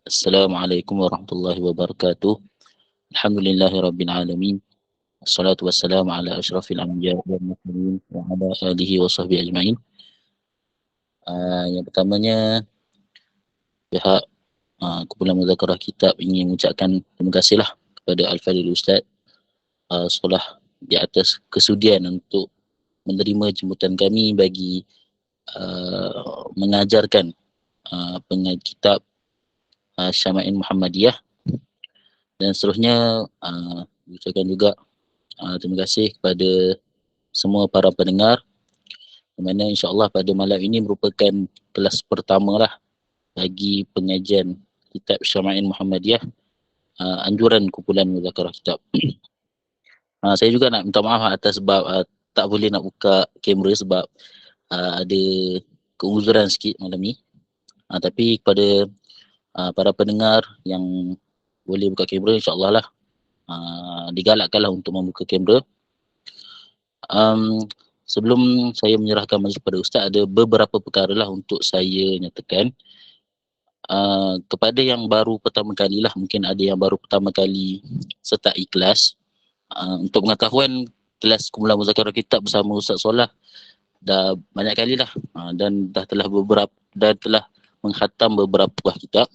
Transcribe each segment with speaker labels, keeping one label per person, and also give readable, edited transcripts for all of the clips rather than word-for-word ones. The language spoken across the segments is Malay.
Speaker 1: Assalamualaikum warahmatullahi wabarakatuh. Alhamdulillahirabbil alamin. Wassalatu wassalamu ala asyrafil anbiya'i wal mursalin wa ala alihi wa sahbihi ajma'in. Yang pertamanya, pihak Kumpulan Muzakarah Kitab ingin mengucapkan terima kasihlah kepada Al-Fadhil Ustaz Solah di atas kesudian untuk menerima jemputan kami bagi mengajarkan pengajian kitab Syama'il Muhammadiyah, dan seterusnya ucapkan juga terima kasih kepada semua para pendengar, di mana insyaAllah pada malam ini merupakan kelas pertama lah bagi pengajian kitab Syama'il Muhammadiyah, anjuran Kumpulan Muzakarah Kitab. Saya juga nak minta maaf atas sebab tak boleh nak buka kamera sebab ada keuzuran sikit malam ni. Tapi kepada para pendengar yang boleh buka kamera, insyaAllah lah digalakkanlah untuk membuka kamera. Sebelum saya menyerahkan majlis kepada Ustaz, ada beberapa perkara lah untuk saya nyatakan. Kepada yang baru pertama kali lah, mungkin ada yang baru pertama kali start ikhlas, untuk pengetahuan, kelas Kumpulan Muzakarah Kitab bersama Ustaz Solah dah banyak kali lah, dan telah mengkhatam beberapa buah kitab.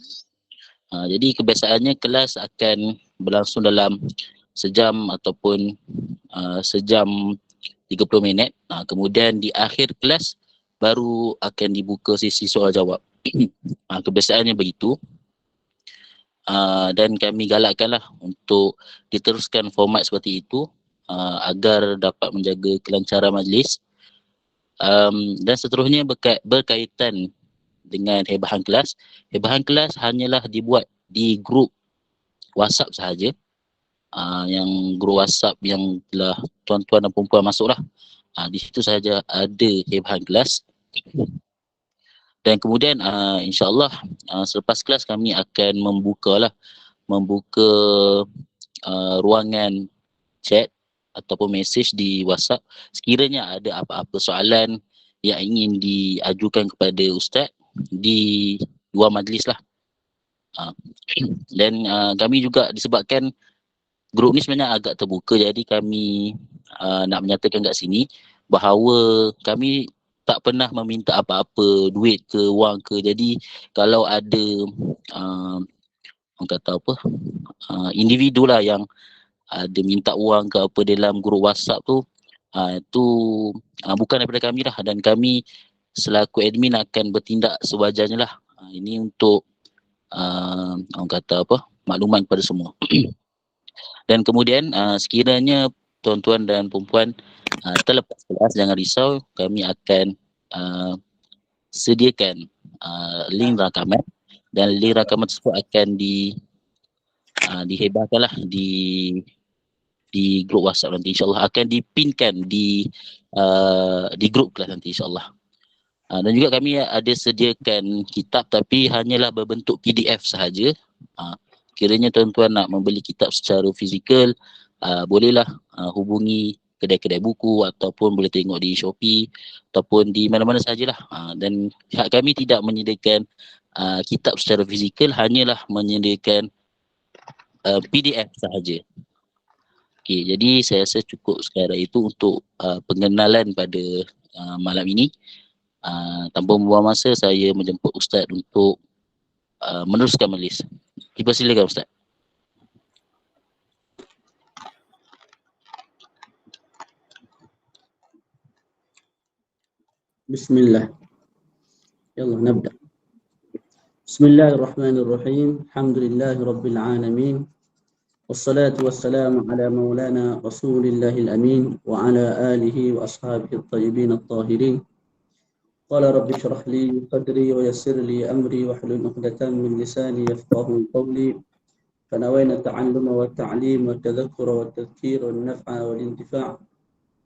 Speaker 1: Jadi kebiasaannya kelas akan berlangsung dalam sejam ataupun sejam 30 minit. Kemudian di akhir kelas baru akan dibuka sesi soal jawab. Kebiasaannya begitu. Dan kami galakkanlah untuk diteruskan format seperti itu agar dapat menjaga kelancaran majlis. Dan seterusnya berkaitan dengan hebahan kelas. Hebahan kelas hanyalah dibuat di grup WhatsApp sahaja. Yang grup WhatsApp yang telah tuan-tuan dan perempuan masuklah. Di situ sahaja ada hebahan kelas. Dan kemudian insyaAllah selepas kelas kami akan membuka ruangan chat ataupun mesej di WhatsApp. Sekiranya ada apa-apa soalan yang ingin diajukan kepada Ustaz di luar majlis lah. Dan kami juga disebabkan grup ni sebenarnya agak terbuka, jadi kami nak menyatakan kat sini bahawa kami tak pernah meminta apa-apa, duit ke, wang ke. Jadi kalau ada orang kata apa, individu lah yang ada minta wang ke apa dalam grup WhatsApp tu, itu bukan daripada kami lah, dan kami selaku admin akan bertindak sewajarnya lah. Ini untuk orang kata apa, makluman kepada semua. Dan kemudian sekiranya tuan-tuan dan perempuan terlepas kelas, jangan risau, kami akan sediakan link rakaman, dan link rakaman tersebut akan dihebahkanlah di grup WhatsApp nanti, insyaAllah akan dipinkan di grup kelas nanti, insyaAllah. Dan juga kami ada sediakan kitab, tapi hanyalah berbentuk PDF sahaja. Kiranya tuan-tuan nak membeli kitab secara fizikal, bolehlah hubungi kedai-kedai buku ataupun boleh tengok di Shopee ataupun di mana-mana sahajalah. Dan pihak kami tidak menyediakan kitab secara fizikal, hanyalah menyediakan PDF sahaja. Okey, jadi saya rasa cukup sekadar itu untuk pengenalan pada malam ini. Tanpa membuang masa, saya menjemput Ustaz untuk meneruskan majlis. Silakan Ustaz.
Speaker 2: Bismillah. Yalla nabda. Bismillahirrahmanirrahim. Alhamdulillahi rabbil alamin. Wassalatu wassalamu ala maulana Rasulillahil amin wa ala alihi wa ashabihi at-tayyibin at-tahirin. Qala rabbi shrah li sadri wa yassir li amri wa hlul 'uqdatam min lisani yafqahu qawli. Fanawayna at-ta'alluma wa at-ta'lim wa at-tadhakkura wa at-tadhkira wa an-naf'a wal intifa'.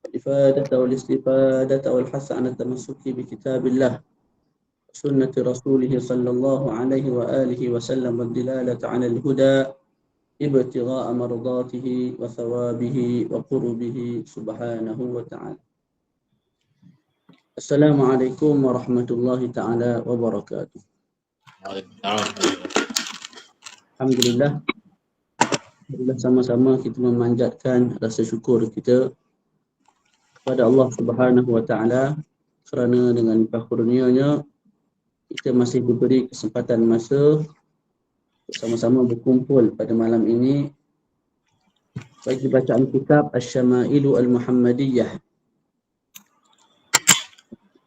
Speaker 2: الإفادة والاستفادة والحث على التمسك بكتاب الله وسنة رسوله صلى الله عليه وآله وسلم والدلالة على الهدى ابتغاء مرضاته وثوابه وقربه سبحانه وتعالى. السلام عليكم ورحمة الله تعالى وبركاته. Alhamdulillah, Alhamdulillah sama-sama kita memanjatkan rasa syukur kita kepada Allah Subhanahu wa taala kerana dengan limpah kurnianya kita masih diberi kesempatan masa bersama-sama berkumpul pada malam ini bagi bacaan kitab Asy-Syama'ilu Al-Muhammadiyah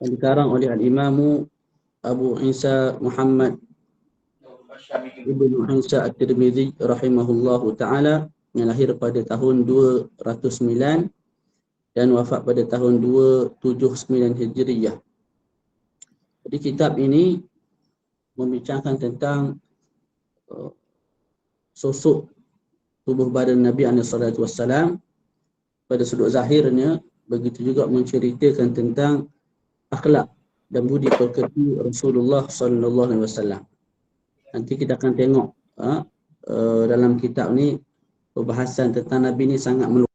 Speaker 2: yang dikarang oleh Al-Imamu Abu Isa Muhammad Ibnu Isa At-Tirmidzi rahimahullahu taala yang lahir pada tahun 209 dan wafat pada tahun 279 Hijriyah. Jadi kitab ini membincangkan tentang sosok tubuh badan Nabi SAW pada sudut zahirnya, begitu juga menceritakan tentang akhlak dan budi pekerti Rasulullah SAW. Nanti kita akan tengok dalam kitab ni perbahasan tentang Nabi ni sangat meluas.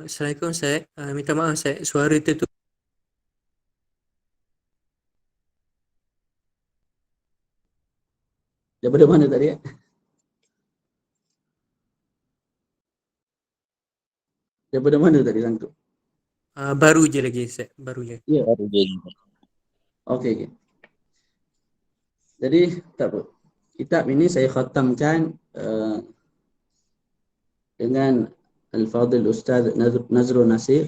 Speaker 3: Assalamualaikum Ustaz. Minta maaf Ustaz, suara tu
Speaker 2: Daripada mana tadi? Daripada mana tadi sangkut?
Speaker 3: baru je lagi Ustaz, baru je.
Speaker 2: Ya.
Speaker 1: Baru je.
Speaker 2: Okey. Jadi tak apa. Kitab ini saya khatamkan dengan Al-Fadhil Ustaz Nazrul Nasir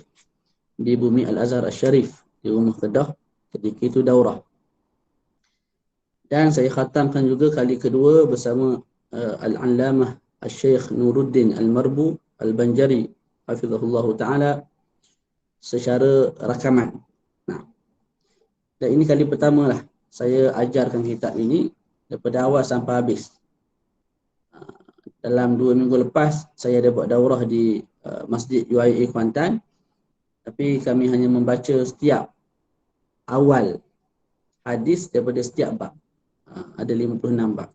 Speaker 2: di Bumi Al-Azhar Al-Sharif di Rumah Kedah ketika itu daurah. Dan saya khatamkan juga kali kedua bersama Al-Allamah Al-Syekh Nuruddin Al-Marbu Al-Banjari hafizahullah ta'ala secara rakaman. Nah, dan ini kali pertama lah saya ajarkan kitab ini daripada awal sampai habis. Dalam 2 minggu lepas saya ada buat daurah di Masjid UIA Kuantan, tapi kami hanya membaca setiap awal hadis daripada setiap bab. Ada 56 bab.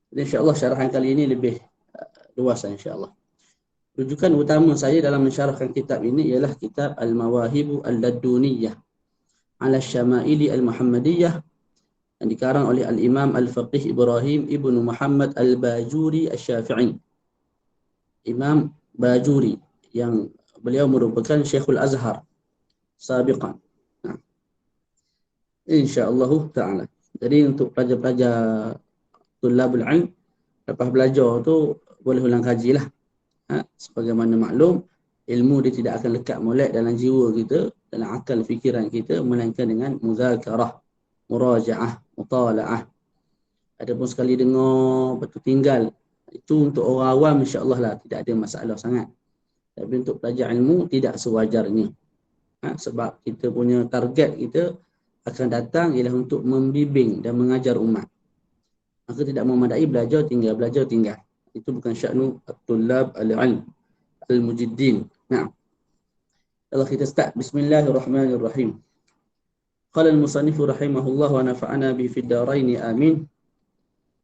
Speaker 2: Jadi insya-Allah syarahan kali ini lebih luas insya-Allah. Rujukan utama saya dalam mensyarahkan kitab ini ialah kitab Al-Mawahibu Al-Laduniyah ala Syama'ili Al-Muhammadiyah yang dikarang oleh Al-Imam Al-Faqih Ibrahim Ibnu Muhammad Al-Bajuri Asy-Syafi'i. Imam Bajuri yang beliau merupakan Syekhul Azhar sabiqan. Nah, insya-Allah taala. Jadi untuk pelajar-pelajar tulabul ilm, lepas belajar tu boleh ulang kaji lah. Sebagaimana maklum, ilmu dia tidak akan lekat molek dalam jiwa kita, dalam akal fikiran kita, melainkan dengan muzakarah, murajaah, mutala'ah. Adapun sekali dengar, betul tinggal, itu untuk orang awam insya-Allah lah tidak ada masalah sangat. Tapi untuk pelajar ilmu tidak sewajarnya. Sebab kita punya target kita akan datang ialah untuk membimbing dan mengajar umat. Maka tidak memadai belajar tinggal. Itu bukan sya'nu at-tullab al-ilm al-mujiddin. Nah, kalau kita start, bismillahirrahmanirrahim. Qala al-musannifu rahimahullah wa nafa'ana bi fid darain amin.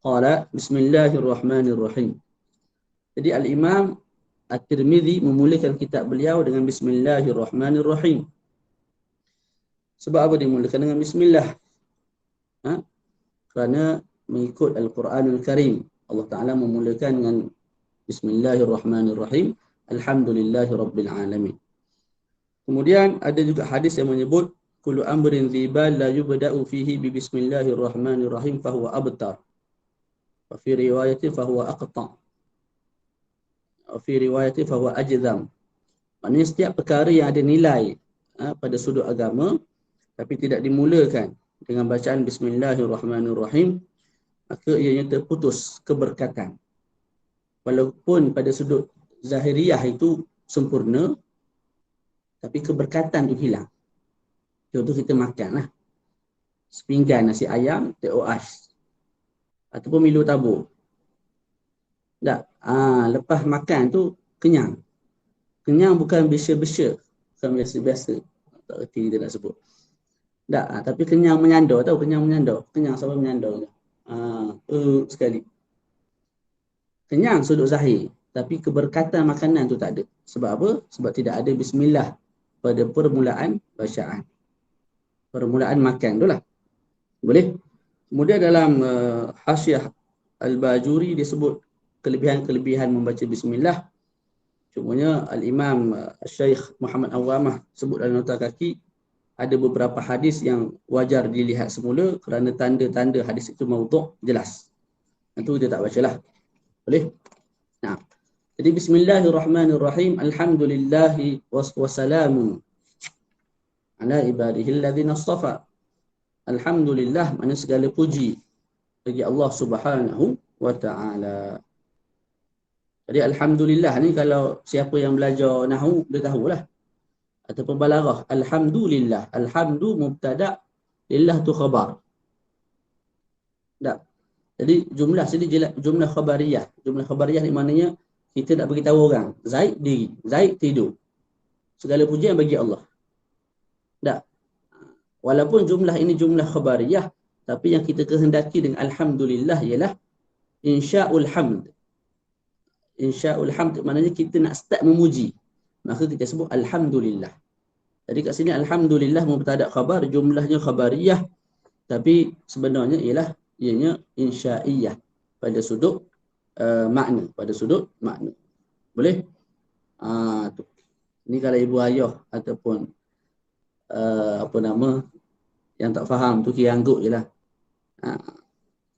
Speaker 2: Qala bismillahirrahmanirrahim. Jadi al-Imam At-Tirmidzi memulakan kitab beliau dengan bismillahirrahmanirrahim. Sebab apa dimulakan dengan bismillah? Kerana mengikut Al-Quranul Karim, Allah Ta'ala memulakan dengan bismillahirrahmanirrahim, alhamdulillahi rabbil alamin. Kemudian ada juga hadis yang menyebut kullu amrin dzibal la yubda'u fihi bi bismillahirrahmanirrahim fahuwa abtar. Wa fi riwayatin fahuwa aqta. Wa fi riwayatin fahuwa ajdam. Maksudnya setiap perkara yang ada nilai pada sudut agama tapi tidak dimulakan dengan bacaan bismillahirrahmanirrahim, maka ianya terputus keberkatan. Walaupun pada sudut zahiriah itu sempurna, tapi keberkatan itu hilang. Contoh kita makan lah, sepinggan nasi ayam, TOS, ataupun Milo tabur. Tak, lepas makan tu kenyang. Kenyang bukan biasa-biasa, bukan biasa-biasa. Tak erti kita nak sebut. Tak, tapi kenyang menyandar, tahu kenyang menyandar. Kenyang sampai menyandar. Sekali. kenyang sudut zahir, tapi keberkatan makanan tu tak ada. Sebab apa? Sebab tidak ada bismillah pada permulaan bacaan. Permulaan makan tu lah. Boleh? Kemudian dalam Hasyiah Al-Bajuri disebut kelebihan-kelebihan membaca bismillah. Cumanya Al-Imam Syekh Muhammad Awamah sebut dalam nota kaki ada beberapa hadis yang wajar dilihat semula kerana tanda-tanda hadis itu maudhu' jelas. Itu kita tak bacalah. Boleh? Nah. Jadi bismillahirrahmanirrahim. Alhamdulillahi wassalamu ala ibadihi alladhina astafa. Alhamdulillah, mana segala puji bagi Allah Subhanahu wa ta'ala. Jadi alhamdulillah ni kalau siapa yang belajar nahwu dia tahulah. Ataupun balaghah, alhamdulillah. Alhamdu mubtada', lillah tu khabar. Tak. Jadi jumlah sini jumlah khabariyah. Jumlah khabariyah ni maknanya kita nak beritahu orang, Zaid diri, Zaid tidur. Segala pujian bagi Allah. Tak. Walaupun jumlah ini jumlah khabariyah, tapi yang kita kehendaki dengan alhamdulillah ialah insya'ul hamd. Insya'ul hamd maknanya kita nak start memuji. Maka kita sebut alhamdulillah. Jadi kat sini alhamdulillah mubtada' khabar, jumlahnya khabariyah, tapi sebenarnya ialah ianya insya'iyah pada sudut makna, pada sudut makna. Boleh? Tu. Ini kalau ibu ayah ataupun apa nama yang tak faham tu kira angguk je lah.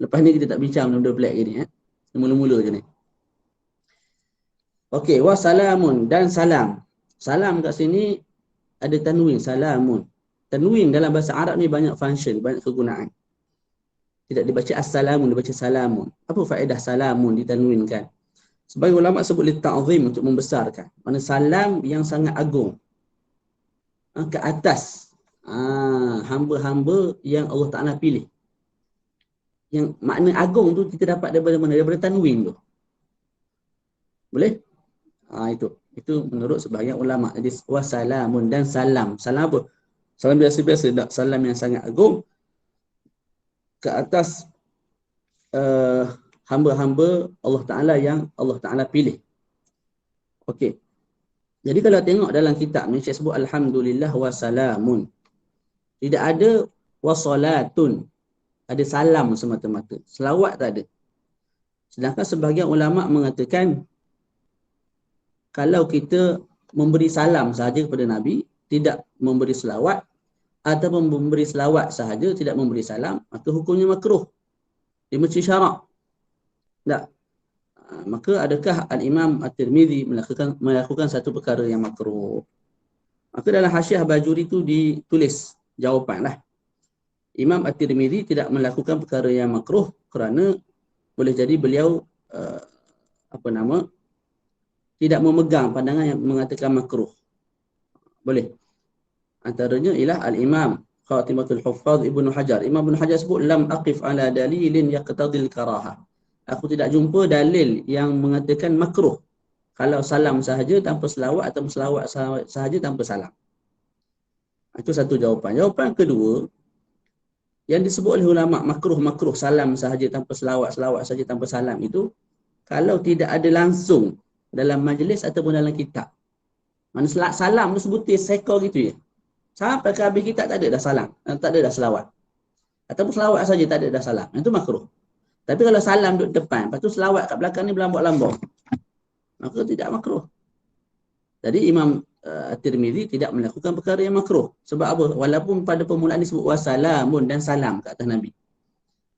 Speaker 2: Lepas ni kita tak bincang benda-benda pelik gini. Mula-mula je ni. Okey, wassalamun dan salam. Salam kat sini ada tanwin, salamun. Tanwin dalam bahasa Arab ni banyak function, banyak kegunaan. Tidak dibaca assalamun, dibaca salamun. Apa faedah salamun ditanwinkan? Sebagai ulama sebut li ta'zim, untuk membesarkan. Mana salam yang sangat agung. Ke atas hamba-hamba yang Allah Ta'ala pilih. Yang makna agung tu kita dapat daripada mana? Daripada tanwin tu. Boleh? Itu menurut sebahagian ulama. Jadi wassalamun dan salam. Salam apa? Salam biasa-biasa, tak salam yang sangat agung ke atas hamba-hamba Allah Ta'ala yang Allah Ta'ala pilih. Okey. Jadi kalau tengok dalam kitab ni, saya sebut alhamdulillah wassalamun. Tidak ada wassalatun. Ada salam semata-mata. Selawat tak ada. Sedangkan sebahagian ulama mengatakan kalau kita memberi salam sahaja kepada Nabi, tidak memberi selawat, ataupun memberi selawat sahaja, tidak memberi salam, maka hukumnya makruh. Dia mesti syarak. Tak. Maka adakah Al-Imam At-Tirmidzi melakukan satu perkara yang makruh? Maka dalam Hasyiah Bajuri itu ditulis jawapan lah. Imam At-Tirmidzi tidak melakukan perkara yang makruh kerana boleh jadi beliau tidak memegang pandangan yang mengatakan makruh. Boleh. Antaranya ialah Al-Imam Khatimatul Huffaz Ibnu Hajar. Imam Ibnu Hajar sebut lam aqif ala dalilin yaqtadil karaha. Aku tidak jumpa dalil yang mengatakan makruh kalau salam sahaja tanpa selawat atau selawat sahaja tanpa salam. Itu satu jawapan. Jawapan kedua, yang disebut oleh ulama makruh salam sahaja tanpa selawat sahaja tanpa salam itu kalau tidak ada langsung dalam majlis ataupun dalam kitab. Mana salam tu sebutir sekor gitu je. Sampai ke habis kitab tak ada dah salam, tak ada dah selawat. Ataupun selawat saja tak ada dah salam. Itu makruh. Tapi kalau salam duduk depan, lepas tu selawat kat belakang ni berlambak-lambak, maka tidak makruh. Jadi Imam At-Tirmidzi tidak melakukan perkara yang makruh. Sebab apa? Walaupun pada permulaan disebut wassalamun dan salam kat atas Nabi.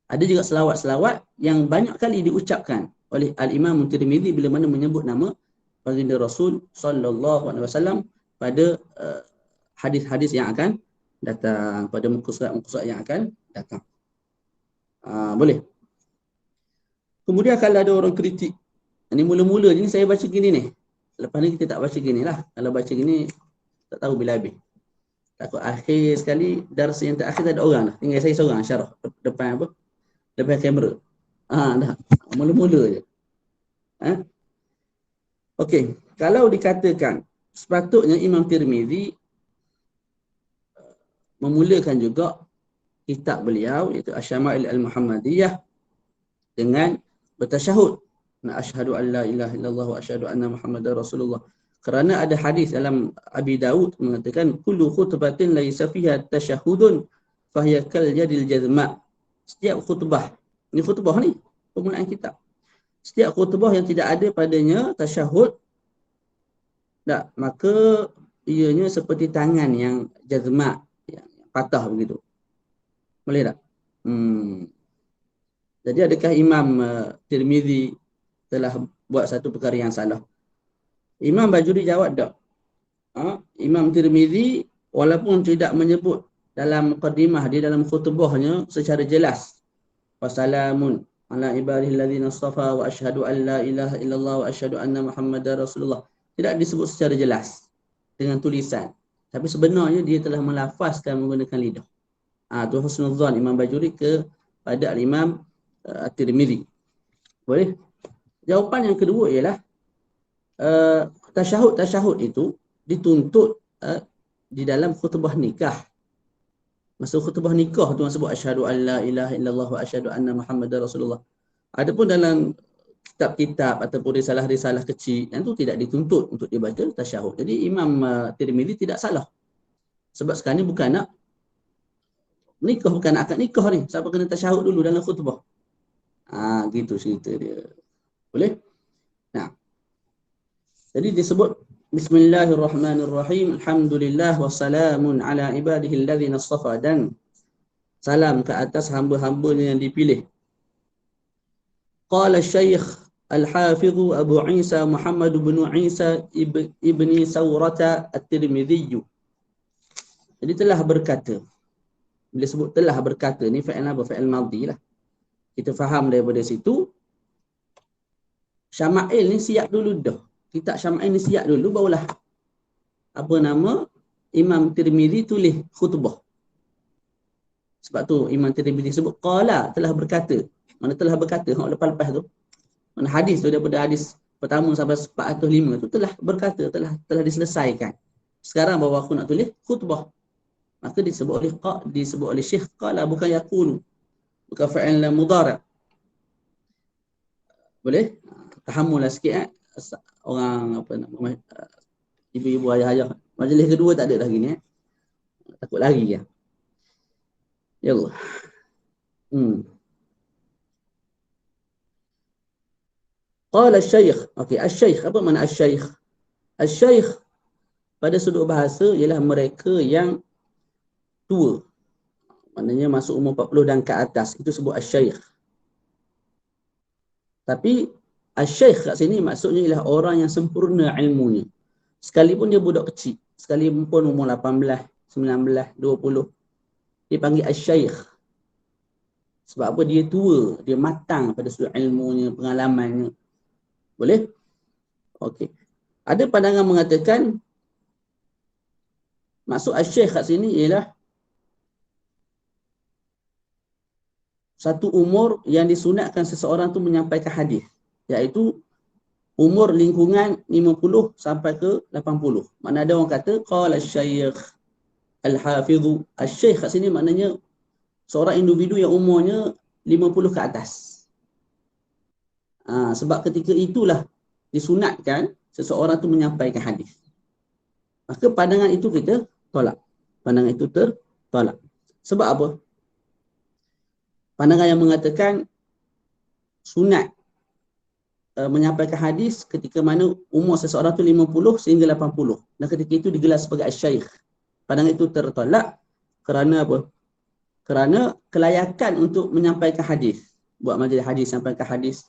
Speaker 2: Ada juga selawat-selawat yang banyak kali diucapkan oleh Al-Imam At-Tirmidzi bila mana menyebut nama baginda Rasul sallallahu alaihi wasallam pada hadis-hadis yang akan datang, pada muka surat yang akan datang. Boleh. Kemudian kalau ada orang kritik, ini mula-mula ni saya baca gini ni. Lepas ni kita tak baca gini lah. Kalau baca gini, tak tahu bila habis. Takut akhir sekali, darsa yang terakhir tak ada orang dah. Tinggal saya seorang syarah depan apa? Depan kamera. Dah. Mula-mula je. Okey. Kalau dikatakan, sepatutnya Imam Tirmidzi memulakan juga kitab beliau, iaitu Asy-Syama'il Al-Muhammadiyah dengan bertasyahud. Asyhadu an la ilaha illallah wa asyhadu anna Muhammadar Rasulullah. Kerana ada hadis dalam Abi Daud mengatakan kullu khutbatin laisa fiha tasyahhudun fahiya kal yadil jazma. Setiap khutbah, ni khutbah ni permulaan kitab. Setiap khutbah yang tidak ada padanya tasyahud, tak, maka ianya seperti tangan yang jazma, yang patah begitu. Boleh tak? Jadi adakah Imam Tirmizi telah buat satu perkara yang salah? Imam Bajuri jawab tak. Imam Tirmizi walaupun tidak menyebut dalam muqaddimah dia dalam khutbahnya secara jelas wassalamun ala ibadihi alladzina astafa wa asyhadu an la ilaha illallah wa asyhadu anna Muhammadar Rasulullah, tidak disebut secara jelas dengan tulisan, tapi sebenarnya dia telah melafazkan menggunakan lidah. Itu husnuzan Imam Bajuri kepada Imam At-Tirmizi. Boleh? Jawapan yang kedua ialah tasyahud itu dituntut di dalam khutbah nikah. Masa khutbah nikah tu sebut asyhadu an la ilaha illallah wa asyhadu anna Muhammadar Rasulullah. Adapun dalam kitab-kitab ataupun risalah-risalah kecil yang tu tidak dituntut untuk dibaca tasyahud. Jadi Imam Tirmizi tidak salah. Sebab sekarang ni bukan nak nikah, bukan nak akad nikah ni. Siapa kena tasyahud dulu dalam khutbah. Gitu cerita dia. Boleh? Nah. Jadi disebut Bismillahirrahmanirrahim. Alhamdulillah wassalamun ala ibadihi alladzina astafa, dan salam ke atas hamba-hambanya yang dipilih. Qala Syekh Al-Hafiz Abu Isa Muhammad bin Isa ibni Sawrata At-Tirmidzi. Jadi telah berkata. Bila sebut telah berkata ni fa'il apa? Fa'il madhi lah. Kita faham daripada situ. Syama'il ni siap dulu dah. Kitab Syama'il ni siap dulu, barulah apa nama Imam Tirmizi tulis khutbah. Sebab tu Imam Tirmizi sebut qala, telah berkata. Mana telah berkata, lepas-lepas tu. Mana hadis tu daripada hadis pertama sampai 405 tu telah berkata, telah diselesaikan. Sekarang baru aku nak tulis khutbah. Maka disebut oleh Syekh qala, bukan yakunu. Bukan fa'il mudhari'. Boleh? Tahammulah sikit orang apa nama ibu-ibu ayah-ayah. Majlis kedua tak ada lagi ni. Takut lari ya. Ya Allah. Qala Syekh. Okey, Asy-Syaikh, apa makna Asy-Syaikh? Asy-Syaikh pada sudut bahasa ialah mereka yang tua. Maknanya masuk umur 40 dan ke atas. Itu sebut Asy-Syaikh. Tapi Asy-Syaikh kat sini maksudnya ialah orang yang sempurna ilmunya. Sekalipun dia budak kecil, sekalipun umur 18, 19, 20, dipanggil Asy-Syaikh. Sebab apa? Dia tua, dia matang pada sudut ilmunya, pengalamannya. Boleh? Okey. Ada pandangan mengatakan maksud Asy-Syaikh kat sini ialah satu umur yang disunatkan seseorang tu menyampaikan hadis, iaitu umur lingkungan 50 sampai ke 80. Mana ada orang kata qala Syekh Al-Hafiz. Asy-Syaikh kat sini maknanya seorang individu yang umurnya 50 ke atas. Sebab ketika itulah disunatkan seseorang tu menyampaikan hadis. Maka pandangan itu kita tolak. Pandangan itu tertolak. Sebab apa? Pandangan yang mengatakan sunat menyampaikan hadis ketika mana umur seseorang tu 50 sehingga 80. Dan ketika itu digelar sebagai Asy-Syaikh. Pandangan itu tertolak kerana apa? Kerana kelayakan untuk menyampaikan hadis. Buat majlis hadis, sampaikan hadis.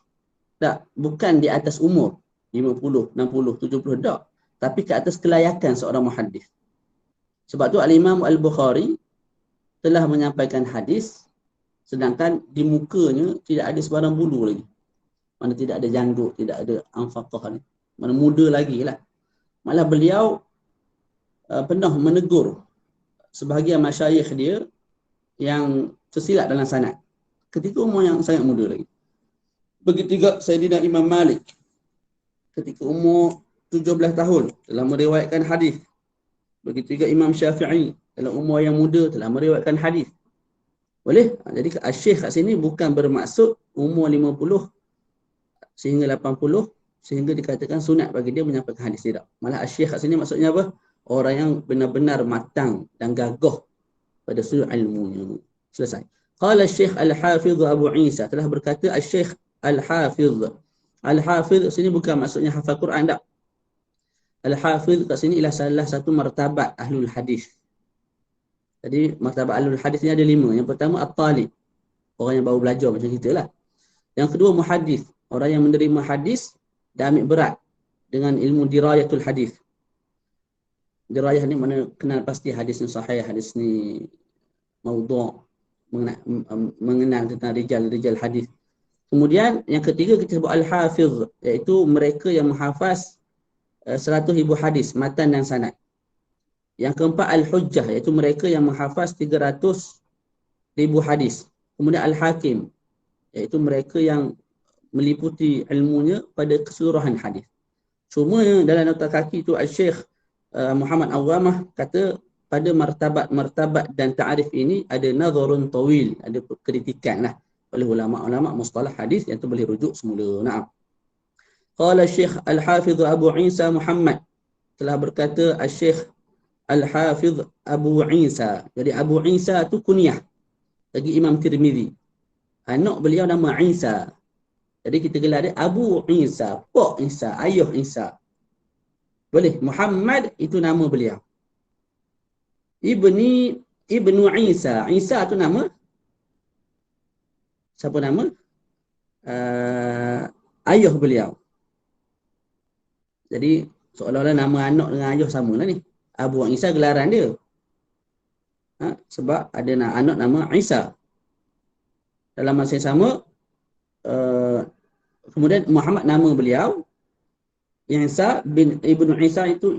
Speaker 2: Tak, bukan di atas umur 50, 60, 70, tak. Tapi ke atas kelayakan seorang muhaddis. Sebab tu Al-Imam Al-Bukhari telah menyampaikan hadis sedangkan di mukanya tidak ada sebarang bulu lagi. Mana tidak ada janggut, tidak ada anfaqah ni. Mana muda lagi lah. Malah beliau pernah menegur sebahagian masyayikh dia yang tersilap dalam sanad ketika umur yang sangat muda lagi. Begitu juga Sayyidina Imam Malik ketika umur 17 tahun telah meriwayatkan hadis. Begitu juga Imam Syafi'i dalam umur yang muda telah meriwayatkan hadis. Boleh? Jadi Asy-Syaikh kat sini bukan bermaksud umur 50 sehingga 80 sehingga dikatakan sunat bagi dia menyampaikan hadis tidak. Malah Asy-Syaikh kat sini maksudnya apa? Orang yang benar-benar matang dan gagah pada sudut ilmunya. Selesai. Qala Syekh Al-Hafiz Abu Isa, telah berkata Syekh Al-Hafiz. Al-Hafiz sini bukan maksudnya hafal Quran tak. Al-Hafiz kat sini ialah salah satu martabat ahlul hadis. Jadi martabat ahlul hadis ni ada 5. Yang pertama at-talib, orang yang baru belajar macam kita lah. Yang kedua muhaddis, orang yang menerima hadis dan ambil berat dengan ilmu dirayatul hadis. Dirayah ni mana kenal pasti hadis ni sahih, hadis ni maudhu', mengenal tentang rijal hadis. Kemudian yang ketiga kita sebut al-hafiz, iaitu mereka yang menghafaz 100,000 hadis matan dan sanad. Yang keempat al-hujjah, iaitu mereka yang menghafaz 300,000 hadis. Kemudian al-hakim, iaitu mereka yang meliputi ilmunya pada keseluruhan hadis. Cuma dalam nota kaki itu Al-Syekh Muhammad Awamah kata pada martabat dan ta'arif ini ada nazarun tawil, ada kritikan lah oleh ulama-ulama mustalah hadis yang tu boleh rujuk semula. Naam. Qala Syekh Al-Hafiz Abu Isa Muhammad, telah berkata Syekh Al-Hafiz Abu Isa. Jadi Abu Isa tu kunyah bagi Imam Tirmizi. Anak beliau nama Isa. Jadi kita gelar dia Abu Isa, Pak Isa, ayah Isa. Boleh. Muhammad itu nama beliau. Ibnu Isa. Isa tu nama. Siapa nama? Ayah beliau. Jadi seolah-olah nama anak dengan ayah sama lah ni. Abu Isa gelaran dia. Sebab ada anak nama Isa. Dalam masa yang sama, kemudian Muhammad nama beliau. Isa bin Ibnu Isa itu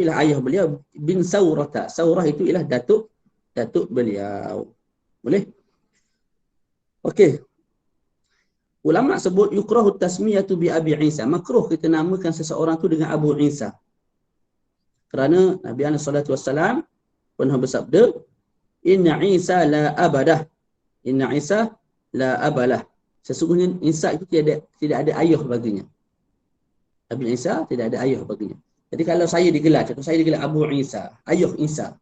Speaker 2: ialah ayah beliau, bin Saurata. Saurah itu ialah datuk beliau. Boleh? Okey. Ulama sebut yukrahu tasmiyatu bi Abi Isa. Makruh kita namakan seseorang tu dengan Abu Isa. Kerana Nabi sallallahu alaihi wasallam pernah bersabda, "Inna Isa la abadah." Inna Isa la abalah. Sesungguhnya Isa itu tidak ada ayah baginya. Nabi Isa tidak ada ayah baginya. Jadi kalau saya digelar, contoh saya digelar Abu Isa, ayah Isa.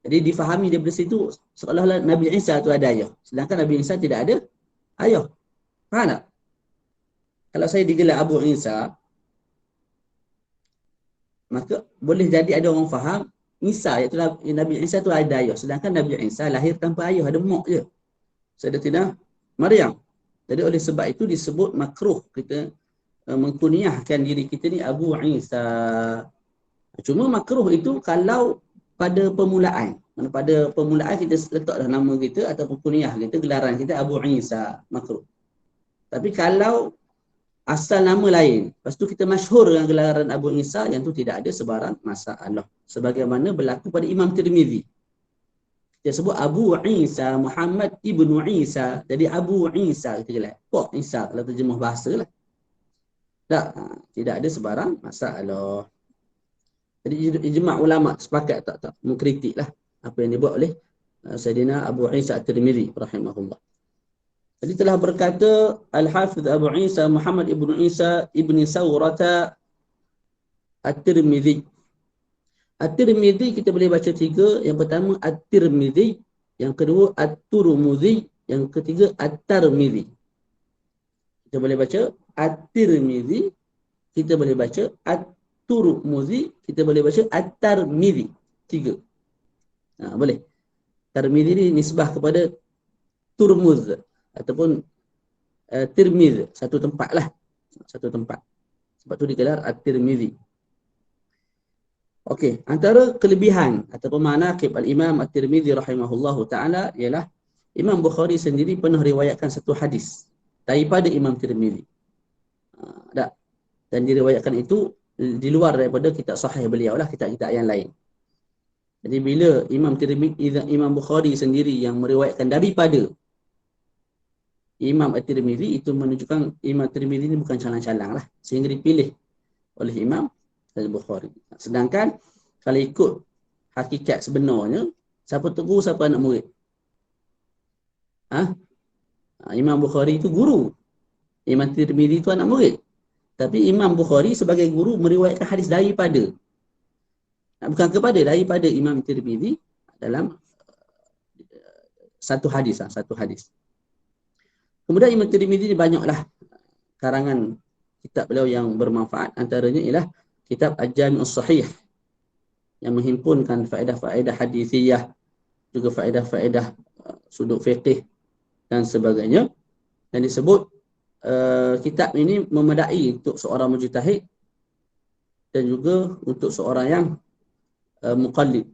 Speaker 2: Jadi difahami daripada situ seolah-olah Nabi Isa itu ada ayah. Sedangkan Nabi Isa tidak ada ayah. Faham tak? Kalau saya digelar Abu Isa, maka boleh jadi ada orang faham Isa, iaitu Nabi Isa itu ada ayah. Sedangkan Nabi Isa lahir tanpa ayah, ada mak je. Sayyidatina Maryam. Jadi oleh sebab itu disebut makruh kita mengkunyahkan diri kita ni Abu Isa. Cuma makruh itu kalau pada permulaan. Pada permulaan kita letaklah nama kita atau kunyah kita, gelaran kita Abu Isa, makruh. Tapi kalau asal nama lain, lepas tu kita masyhur dengan gelaran Abu Isa, yang tu tidak ada sebarang masalah. Sebagaimana berlaku pada Imam Tirmizi. Dia sebut Abu Isa Muhammad Ibnu Isa. Jadi Abu Isa kita gelar. Pak Isa kalau terjemah bahasa lah. Tak, tidak ada sebarang masalah. Jadi ijma' ulama sepakat tak mengkritik lah apa yang dibuat oleh Sayyidina Abu Isa At-Tirmizi rahimahullah. Jadi telah berkata Al-Hafiz Abu Isa Muhammad Ibnu Isa Ibni Saurata At-Tirmizi. At-Tirmizi kita boleh baca 3. Yang pertama At-Tirmizi, yang kedua At-Turmuzi, yang ketiga At-Tirmizi. Kita boleh baca At-Tirmizi, kita boleh baca At-Turmuzi, kita boleh baca At-Tirmizi. 3. Boleh. Tirmizi ni nisbah kepada Turmuz ataupun Tirmiz, satu tempat lah. Satu tempat. Sebab tu digelar At-Tirmizi. Okey, antara kelebihan ataupun manaqib Al-Imam At-Tirmizi rahimahullahu ta'ala ialah Imam Bukhari sendiri pernah riwayatkan satu hadis daripada Imam Tirmizi. Dan diriwayatkan itu di luar daripada kitab sahih beliau lah, kitab-kitab yang lain. Jadi bila Imam Bukhari sendiri yang meriwayatkan daripada Imam At-Tirmizi, itu menunjukkan Imam At-Tirmizi ini bukan calang-calang lah, sehingga dipilih oleh Imam Al-Bukhari. Sedangkan kalau ikut hakikat sebenarnya, siapa guru, siapa anak murid? Imam Bukhari itu guru. Imam Tirmizi itu anak murid. Tapi Imam Bukhari sebagai guru meriwayatkan hadis daripada, bukan kepada, daripada Imam Tirmizi dalam satu hadis. Satu hadis. Kemudian Imam Tirmizi ni banyaklah karangan kitab beliau yang bermanfaat. Antaranya ialah kitab Al-Jami' As-Sahih yang menghimpunkan faedah-faedah hadisiyah, juga faedah-faedah sudut fiqh dan sebagainya. Dan disebut kitab ini memadai untuk seorang mujtahid dan juga untuk seorang yang muqallid.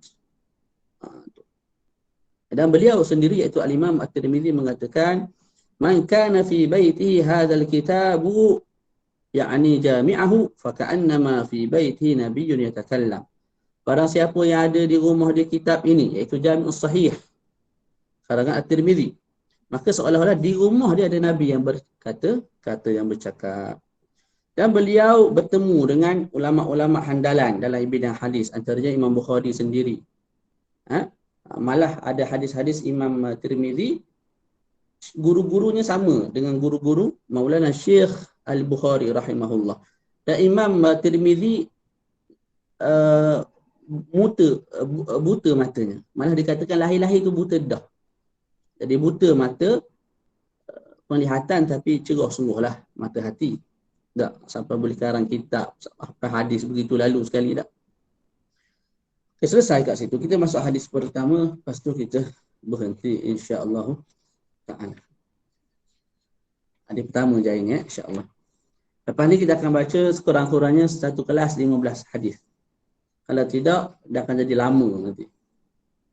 Speaker 2: Dan beliau sendiri iaitu Al-Imam At-Tirmizi mengatakan, man kana fi baitihi hadzal kitabu ya'ni jami'ahu fa ka'annama fi baitihi nabiyyun yatakallam. Barang siapa yang ada di rumah dia kitab ini, iaitu Jami' As-Sahih karangan At-Tirmizi, maka seolah-olah di rumah dia ada Nabi yang berkata, kata yang bercakap. Dan beliau bertemu dengan ulama-ulama handalan dalam bidang hadis, antaranya Imam Bukhari sendiri. Malah ada hadis-hadis Imam Tirmizi, guru-gurunya sama dengan guru-guru Maulana Syekh Al-Bukhari rahimahullah. Dan Imam Tirmizi buta matanya. Malah dikatakan lahir-lahir tu buta dah. Jadi buta mata penglihatan, tapi cerah sungguhlah mata hati. Tak sampai boleh karang kitab, sampai hadis begitu lalu sekali tak. Okay, selesai kat situ. Kita masuk hadis pertama, lepas tu kita berhenti insya-Allah ta'ala. Hadis pertama je ini insya-Allah. Lepas ni kita akan baca sekurang-kurangnya satu kelas 15 hadis. Kalau tidak, dah akan jadi lama nanti.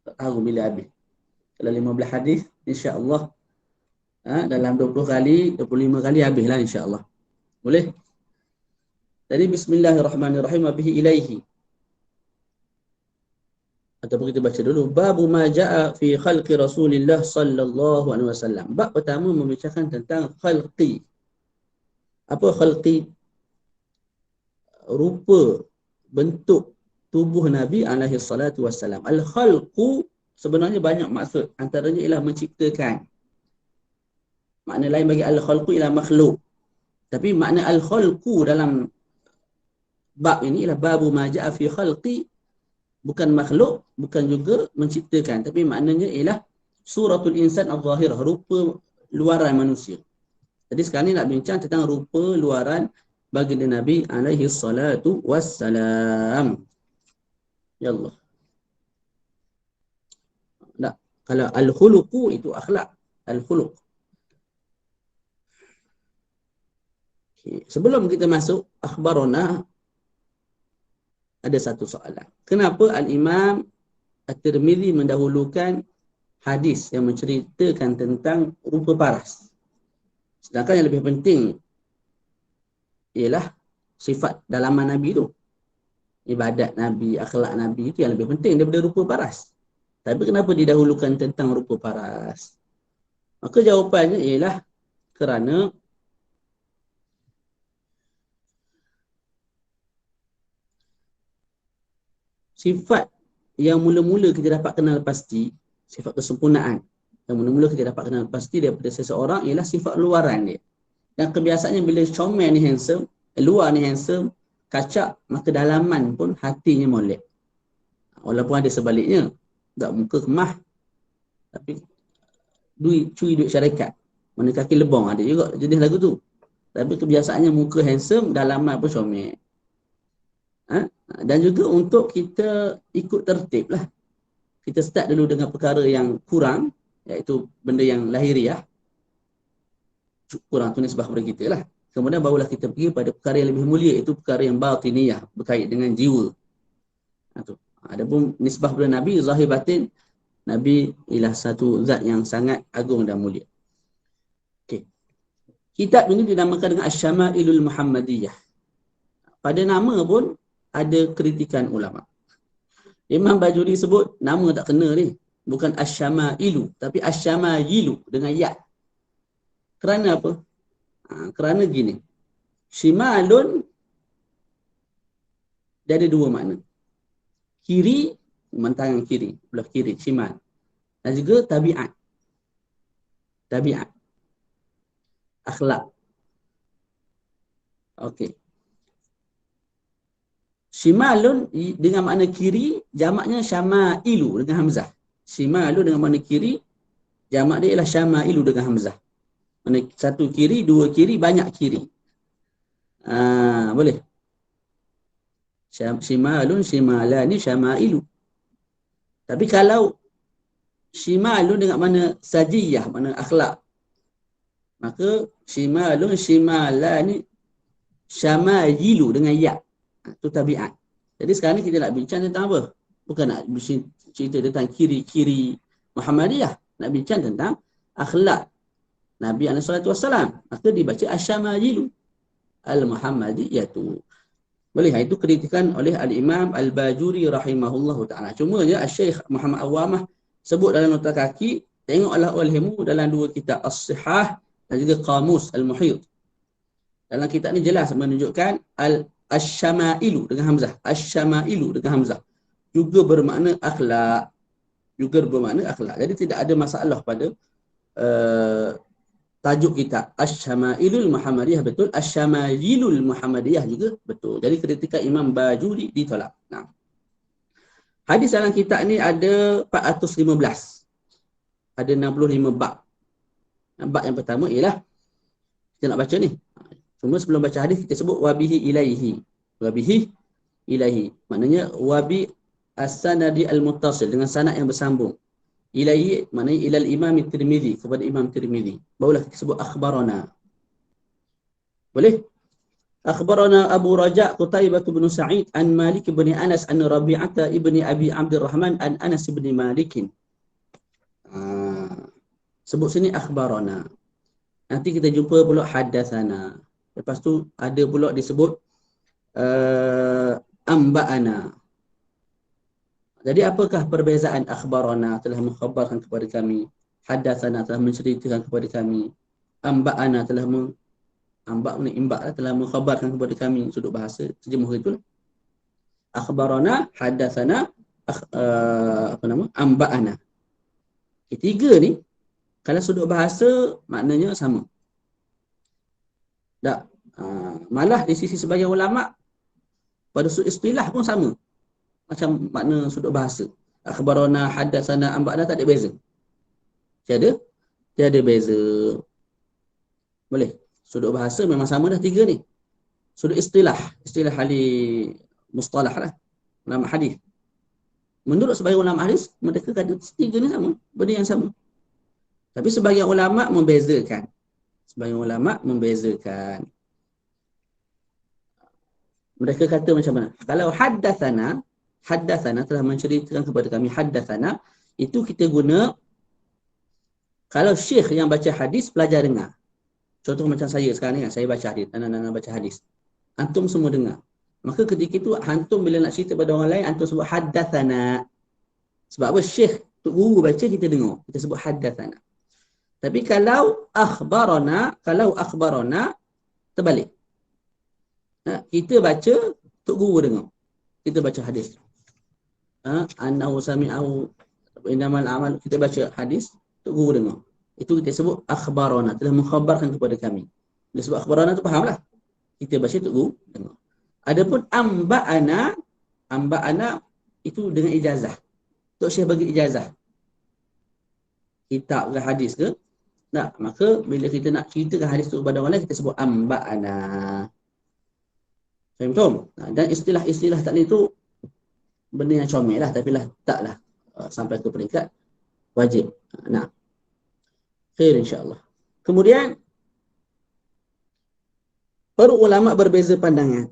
Speaker 2: Tak tahu bila habis. Kalau 15 hadis, insya-Allah dalam 20 kali, 25 kali habislah insya-Allah. Boleh? Jadi bismillahirrahmanirrahim, wa bihi ilaihi. Ataupun kita baca dulu, babu ma jaa fi khalqi Rasulillah sallallahu alaihi wasallam. Bab pertama membicarakan tentang khalqi. Apa khalqi? Rupa, bentuk tubuh Nabi alaihi salatu wassalam. Al-khalqu sebenarnya banyak maksud. Antaranya ialah menciptakan. Makna lain bagi al-khalqu ialah makhluk. Tapi makna al-khalqu dalam bab ini ialah babu ma jaa fi khalqi, bukan makhluk, bukan juga menciptakan, tapi maknanya ialah suratul insan al-zahirah, rupa luaran manusia. Jadi sekarang ni nak bincang tentang rupa luaran baginda Nabi alaihi salatu wassalam. Ya Allah. Tak. Kalau al-khuluqu itu akhlak. Al-khuluq. Okay. Sebelum kita masuk akhbarona, ada satu soalan. Kenapa Al-Imam At-Tirmizi mendahulukan hadis yang menceritakan tentang rupa paras, sedangkan yang lebih penting ialah sifat dalaman Nabi itu, ibadat Nabi, akhlak Nabi, itu yang lebih penting daripada rupa paras. Tapi kenapa didahulukan tentang rupa paras? Maka jawapannya ialah kerana sifat yang mula-mula kita dapat kenal pasti, sifat kesempurnaan yang mula-mula kita dapat kenal pasti daripada seseorang ialah sifat luaran dia. Dan kebiasaannya bila comel ni handsome, luar ni handsome, kacak, maka dalaman pun hatinya molek. Walaupun ada sebaliknya, tak muka kemah, tapi curi duit syarikat, mana kaki lebong, ada juga jenis lagu tu. Tapi kebiasaannya muka handsome, dalaman pun comel. Dan juga untuk kita ikut tertib lah. Kita start dulu dengan perkara yang kurang, iaitu benda yang lahiriah. Kurang tu nisbah kepada kita lah. Kemudian barulah kita pergi pada perkara yang lebih mulia, iaitu perkara yang batiniyah, berkait dengan jiwa. Adapun nisbah kepada Nabi, zahir batin, Nabi ialah satu zat yang sangat agung dan mulia. Okay. Kitab ini dinamakan dengan Asy-Syama'ilul Muhammadiyah. Pada nama pun ada kritikan ulama. Imam Bajuri sebut nama tak kena ni, bukan Asy-Syama'ilu tapi Asy-Syama'ilu dengan ya. Kerana apa? Kerana gini, shimalun dia ada dua makna. Kiri, tangan kiri, belah kiri, shimal. Dan juga tabiat. Tabiat. Akhlak. Okey. Shimalun dengan makna kiri, jamaknya syamailu dengan hamzah. Shimalu dengan makna kiri, jamak dia ialah syamailu dengan hamzah. Makna satu kiri, dua kiri, banyak kiri. Boleh. Shimalun, shimalani, syamailu. Tapi kalau shimalun dengan makna sajiyah, makna akhlak, maka shimalun, shimalani, syamayilu dengan ya. Itu tabiat. Jadi sekarang ni kita nak bincang tentang apa? Bukan nak cerita tentang kiri-kiri Muhammadiyah. Nak bincang tentang akhlak Nabi SAW. Maka dibaca asyamayilu al-Muhammadiyatu. Boleh, itu kritikan oleh Al-Imam Al-Bajuri rahimahullahu ta'ala. Cuma je Syekh Muhammad Awamah sebut dalam nota kaki, tengoklah olehmu dalam dua kitab As-Sihah dan juga Qamus Al-Muhit. Dalam kitab ni jelas menunjukkan Asyamailu dengan hamzah. Asyamailu dengan hamzah. Juga bermakna akhlak. Juga bermakna akhlak. Jadi tidak ada masalah pada tajuk kita. Asyamailul Muhammadiyah betul. Asyamailul Muhammadiyah juga betul. Jadi kritikan Imam Bajuri ditolak. Nah. Hadis dalam kitab ni ada 415. Ada 65 bab. Bab yang pertama ialah kita nak baca ni. Cuma sebelum baca hadis kita sebut wabihi ilaihi. Wabihi ilaihi. Maknanya wabi as-sanadi al-muttasil dengan sanad yang bersambung. Ilaihi maknanya ilal Imam Tirmizi, kepada Imam Tirmizi. Barulah kita sebut akhbarana. Boleh? Akhbarana Abu Raja' Qutaibah bin Sa'id an Malik bin Anas an Rabi'ata ibni Abi Abdurrahman an Anas bin Malik. Sebut sini akhbarana. Nanti kita jumpa pula hadatsana. Lepas tu ada pula disebut amba'ana. Jadi apakah perbezaan akhbarana telah mengkhabarkan kepada kami, hadatsana telah menceritakan kepada kami, amba'ana telah telah mengkhabarkan kepada kami, sudut bahasa terjemah itulah. Akhbarana, hadatsana, amba'ana. Ketiga ni kalau sudut bahasa maknanya sama. Tak. Malah di sisi sebagian ulama pada sudut istilah pun sama. Macam makna sudut bahasa. Akhbarana, hadatsana, amba'ana tak ada beza. Tiada beza. Boleh. Sudut bahasa memang sama dah tiga ni. Sudut istilah ahli mustalah lah. Ulama hadis. Menurut sebagian ulama hadis, mereka kata tiga ni sama. Benda yang sama. Tapi sebagian ulama membezakan. Mereka kata macam mana? Kalau haddatsana telah menceritakan kepada kami, haddatsana itu kita guna kalau syekh yang baca hadis pelajar dengar. Contoh macam saya sekarang ni kan, saya baca hadis, anak-anak baca hadis. Antum semua dengar. Maka ketika itu antum bila nak cerita pada orang lain, antum sebut haddatsana. Sebab apa? Syekh tu guru baca, kita dengar. Kita sebut haddatsana. Tapi kalau akhbarana terbalik. Kita baca, tok guru dengar. Kita baca hadis. Annahu sami'ahu innamal amal, kita baca hadis, tok guru dengar. Itu kita sebut akhbarana, telah mengkhabarkan kepada kami. Bila sebut akhbarana tu fahamlah. Kita baca, tok guru dengar. Adapun amba'ana itu dengan ijazah. Tok Syekh bagi ijazah. Kitab ke hadis ke? Tak, maka bila kita nak ceritakan hadis tu kepada orang lain, kita sebut amba'ana. Faham? Dan istilah-istilah tadi tu benda yang comel lah, tapi lah taklah sampai ke peringkat wajib. Nah, khair insyaAllah. Kemudian para ulama berbeza pandangan.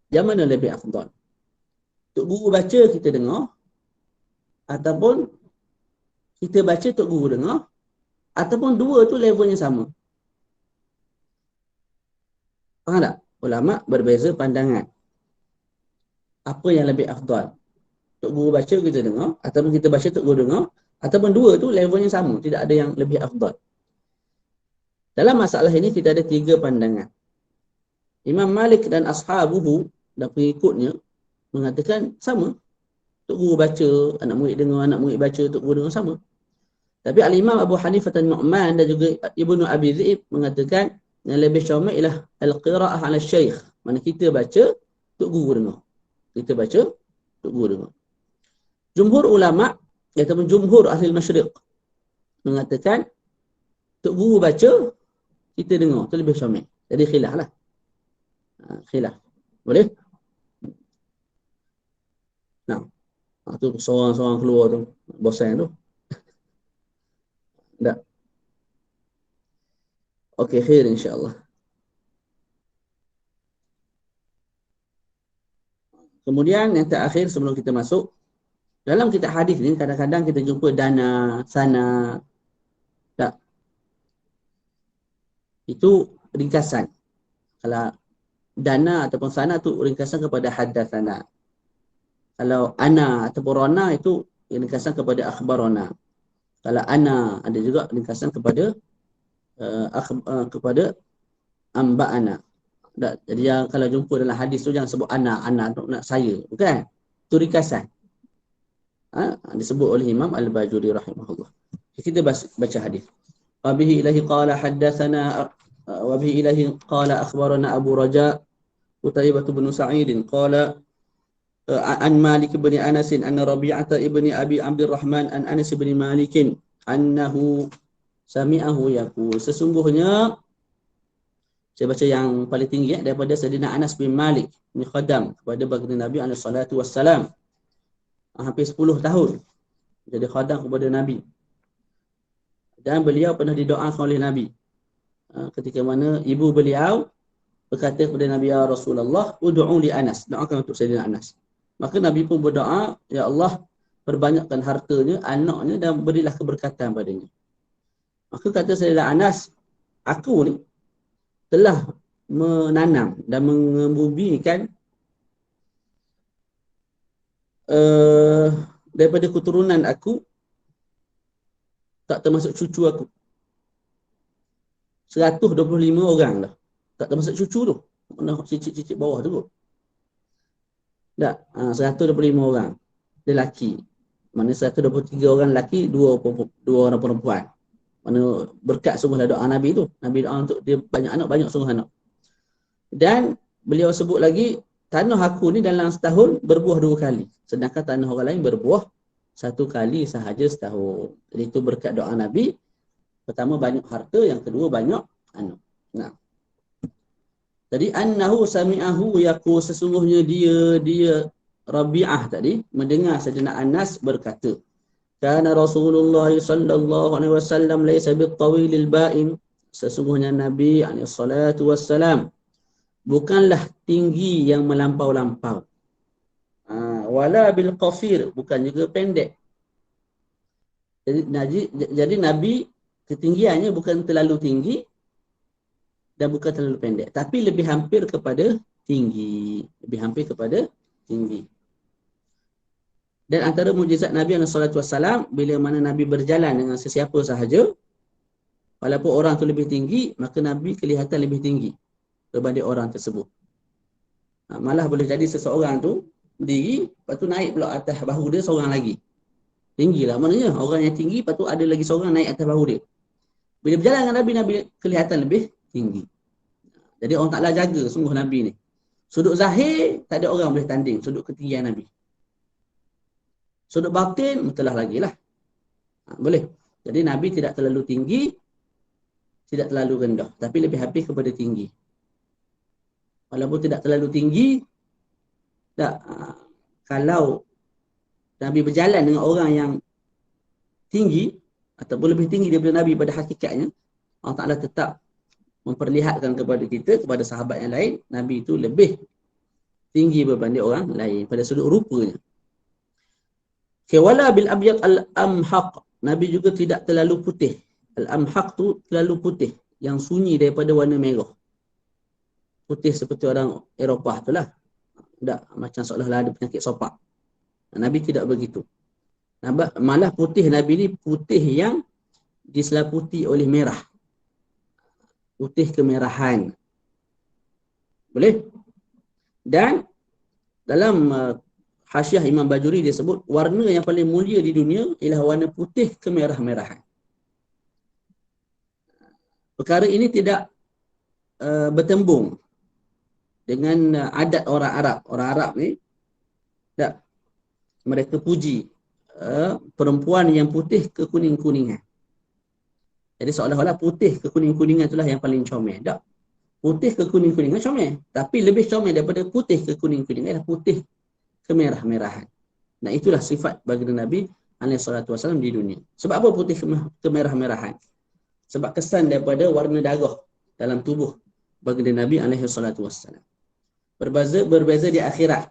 Speaker 2: Yang mana lebih afdal? Tok guru baca kita dengar, ataupun kita baca tok guru dengar, ataupun dua tu levelnya sama. Faham tak? Ulama berbeza pandangan. Apa yang lebih afdal? Tok guru baca kita dengar, ataupun kita baca tok guru dengar, ataupun dua tu levelnya sama, tidak ada yang lebih afdal. Dalam masalah ini kita ada tiga pandangan. Imam Malik dan ashabuhu dan pengikutnya mengatakan sama. Tok guru baca, anak murid dengar, anak murid baca, tok guru dengar sama. Tapi Al-Imam Abu Hanifah dan Nu'man dan juga Ibnu Abi Zaib mengatakan Yang lebih comel ialah al-qira'ah ala syekh. Mana kita baca, tok guru dengar. Kita baca, tok guru dengar. Jumhur ulama' ataupun jumhur ahli masyriq mengatakan tok guru baca, kita dengar. Itu lebih comel. Jadi khilaf lah. Khilaf. Boleh? Nah. Tu seorang-seorang keluar tu. Bosan tu. Tak. Okey, khair insyaAllah. Kemudian yang terakhir sebelum kita masuk, dalam kitab hadis ni kadang-kadang kita jumpa dana, sana. Tak. Itu ringkasan. Kalau dana ataupun sana tu ringkasan kepada haddatsana. Kalau ana ataupun rona itu ringkasan kepada akhbarona. Kalau ana ada juga ringkasan kepada kepada amba'ana. Jadi yang kalau jumpa dalam hadis tu jangan sebut ana tu nak saya, bukan? Itu ringkasan. Disebut oleh Imam Al-Bajuri rahimahullah. Kita baca hadis. Wa bihi ilahi qala haddatsana wa bihi ilahi qala akhbarana Abu Raja Utaibah bin Sa'id qala an Malik bin Anas anna Rabi'ah ibni Abi Abdurrahman an Anas bin Malik annahu sami'ahu yaqul. Sesungguhnya saya baca yang paling tinggi daripada Sayyidina Anas bin Malik bin Khadam kepada baginda Nabi alaihi salatu wassalam. Hampir 10 tahun jadi khadam kepada Nabi. Dan beliau pernah didoakan oleh Nabi. Ketika mana ibu beliau berkata kepada Nabi, ya Rasulullah, ud'u li Anas, doakan untuk Sayyidina Anas. Maka Nabi pun berdoa, ya Allah, perbanyakkan hartanya, anaknya dan berilah keberkatan padanya. Maka kata Sayyidina Anas, aku ni telah menanam dan mengebumikan daripada keturunan aku, tak termasuk cucu aku, 125 orang dah. Tak termasuk cucu tu. Mana cicit-cicit bawah tu. Tak, 125 orang lelaki. Mana 123 orang lelaki, 2 orang perempuan. Mana berkat sungguhlah doa Nabi tu. Nabi doa untuk dia banyak anak, banyak sungguh anak. Dan beliau sebut lagi, tanah aku ni dalam setahun berbuah 2 kali. Sedangkan tanah orang lain berbuah 1 kali sahaja setahun. Jadi itu berkat doa Nabi. Pertama banyak harta, yang kedua banyak anak. Nah. Jadi annahu sami'ahu yaqul, sesungguhnya dia Rabi'ah tadi mendengar Sayyidina Anas berkata, kana Rasulullah sallallahu alaihi wasallam laysa bit-tawilil ba'in, sesungguhnya Nabi alaihi salatu wassalam bukanlah tinggi yang melampau-lampau. Wala bil qasir, bukan juga pendek. Jadi Nabi ketinggiannya bukan terlalu tinggi dan bukan terlalu pendek, tapi lebih hampir kepada tinggi, lebih hampir kepada tinggi. Dan antara mukjizat Nabi SAW, bila mana Nabi berjalan dengan sesiapa sahaja, walaupun orang tu lebih tinggi, maka Nabi kelihatan lebih tinggi berbanding orang tersebut. Malah boleh jadi seseorang tu berdiri, lepas tu naik pula atas bahu dia seorang lagi. Tinggilah, maknanya orang yang tinggi, lepas tu ada lagi seorang naik atas bahu dia. Bila berjalan dengan Nabi, Nabi kelihatan lebih tinggi. Jadi orang taklah jaga sungguh Nabi ni. Sudut zahir, tak ada orang boleh tanding sudut ketinggian Nabi. Sudut batin, mutalah lagi lah. Boleh. Jadi Nabi tidak terlalu tinggi, tidak terlalu rendah, tapi lebih hampir kepada tinggi. Walaupun tidak terlalu tinggi, tak, kalau Nabi berjalan dengan orang yang tinggi, ataupun lebih tinggi daripada Nabi pada hakikatnya, Allah Ta'ala tetap memperlihatkan kepada kita, kepada sahabat yang lain, Nabi itu lebih tinggi berbanding orang lain pada sudut rupanya. Wala bil abyad al-amhaq, Nabi juga tidak terlalu putih. Al-amhaq tu terlalu putih, yang sunyi daripada warna merah. Putih seperti orang Eropah tu lah. Tak, macam seolah-olah ada penyakit sopak. Nabi tidak begitu. Malah putih Nabi ni putih yang diselaputi oleh merah. Putih kemerahan. Boleh? Dan dalam Hasyiah Imam Bajuri dia sebut warna yang paling mulia di dunia ialah warna putih kemerah-merahan. Perkara ini tidak bertembung dengan adat orang Arab. Orang Arab ni tak, mereka puji perempuan yang putih kekuning-kuningan. Jadi seolah-olah putih kekuning-kuningan itulah yang paling comel. Tak. Putih kekuning-kuningan comel. Tapi lebih comel daripada putih kekuning-kuningan adalah putih kemerah-merahan. Nah itulah sifat baginda Nabi SAW di dunia. Sebab apa putih kemerah-merahan? Sebab kesan daripada warna darah dalam tubuh baginda Nabi SAW. Berbeza di akhirat.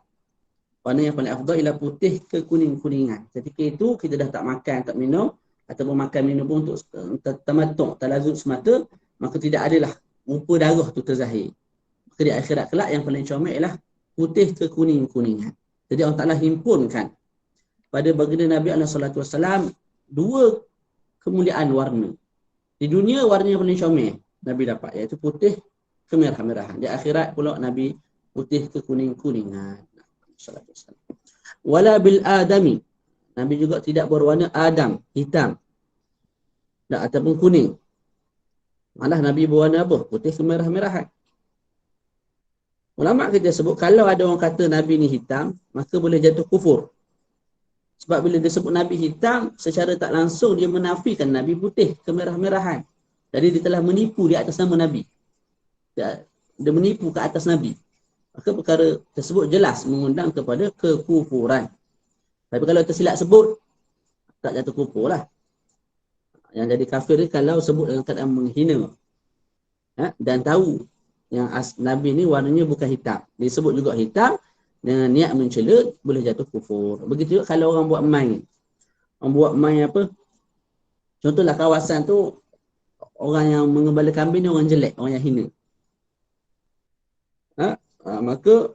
Speaker 2: Warna yang paling afdal ialah putih kekuning-kuningan. Ketika itu kita dah tak makan, tak minum, ataupun makan minum pun untuk tamattu', talazuz semata, maka tidak adalah rupa darah tu terzahir. Maka di akhirat kelak yang paling comel ialah putih kekuning-kuningan. Jadi Allah Ta'ala himpunkan pada baginda Nabi SAW dua kemuliaan warna. Di dunia warna yang paling comel Nabi dapat, iaitu putih kemerah-merahan. Di akhirat pula Nabi putih kekuning-kuningan. Wala bil adami, Nabi juga tidak berwarna adam, hitam ataupun kuning. Malah Nabi berwarna apa? Putih kemerah-merahan. Ulama kita sebut kalau ada orang kata Nabi ni hitam, maka boleh jatuh kufur. Sebab bila dia sebut Nabi hitam, secara tak langsung dia menafikan Nabi putih kemerah-merahan. Jadi dia telah menipu di atas nama Nabi. Dia menipu ke atas Nabi. Maka perkara tersebut jelas mengundang kepada kekufuran. Tapi kalau tersilap sebut, tak jatuh kufur lah. Yang jadi kafir ni kalau sebut dalam keadaan menghina. Dan tahu yang Nabi ni warnanya bukan hitam. Dia sebut juga hitam dengan niat mencela, boleh jatuh kufur. Begitu juga kalau orang buat main. Orang buat main apa? Contohlah kawasan tu, orang yang mengembala kambing ni orang jelek, orang yang hina. Maka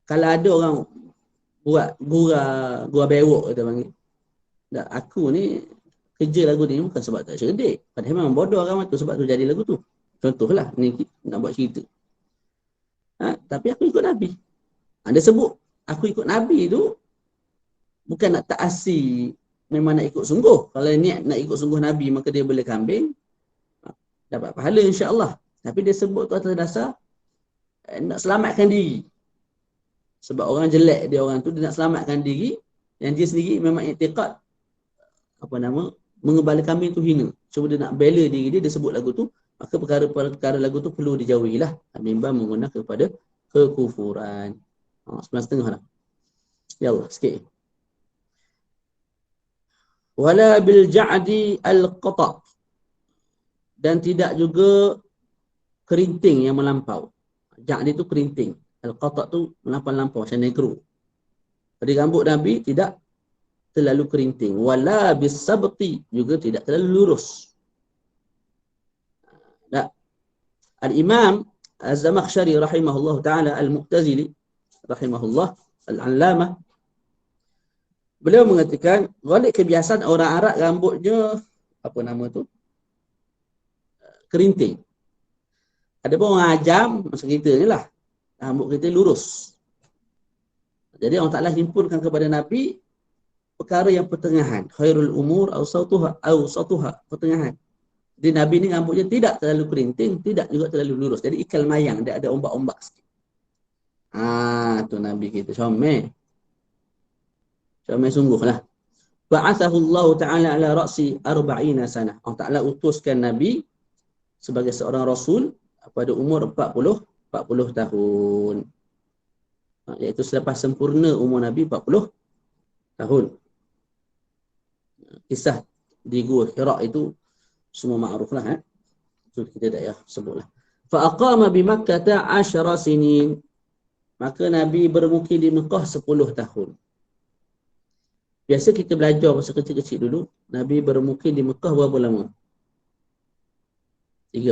Speaker 2: kalau ada orang buat gurau bewok kita panggil. Tak, aku ni kerja lagu ni bukan sebab tak cerdik. Padahal memang bodoh orang tu sebab tu jadi lagu tu. Contohlah ni nak buat cerita. Tapi aku ikut Nabi. Dia sebut aku ikut Nabi tu bukan nak ta'asi, memang nak ikut sungguh. Kalau niat nak ikut sungguh Nabi maka dia bela kambing, dapat pahala insya-Allah. Tapi dia sebut tu atas dasar nak selamatkan diri. Sebab orang jelek dia orang tu, dia nak selamatkan diri, yang dia sendiri memang iktiqad mengembala kambing tu hina. Cuba dia nak bela diri dia sebut lagu tu, maka perkara-perkara lagu tu perlu dijauhilah. Bimbang menggunakan kepada kekufuran. 9.5 dah. Ya Allah, sikit. Wala bil ja'di al-qata', dan tidak juga kerinting yang melampau. Ja'di tu kerinting. Al-qata' tu melampau-lampau macam negro. Jadi rambut Nabi tidak terlalu kerinting. Wala bis sabti, juga tidak terlalu lurus. Al-Imam Az-Zamakhsyari rahimahullah ta'ala Al-Mu'tazili rahimahullah Al-Allamah, beliau mengatakan ghalib kebiasaan orang Arab rambutnya kerinting. Ada pun orang Ajam macam kita ni lah, rambut kita lurus. Jadi Allah Ta'ala himpunkan kepada Nabi perkara yang pertengahan. Khairul umur awsatuha, pertengahan. Jadi Nabi ni rambutnya tidak terlalu kerinting, tidak juga terlalu lurus. Jadi ikal mayang, dia ada ombak-ombak sikit. Tu Nabi kita comel. Comel sungguh lah. Ba'athahu Allah Ta'ala ala ra'si 40 sanah. Allah Ta'ala utuskan Nabi sebagai seorang Rasul pada umur 40 tahun. Iaitu selepas sempurna umur Nabi 40 tahun. Kisah di Gua Hira itu semua makruf lah. Itu kita dah sebutlah. Fa'aqama bi Makkah 10 sinin. Maka Nabi bermukim di Mekah 10 tahun. Biasa kita belajar masa kecil-kecil dulu, Nabi bermukim di Mekah berapa lama? 13.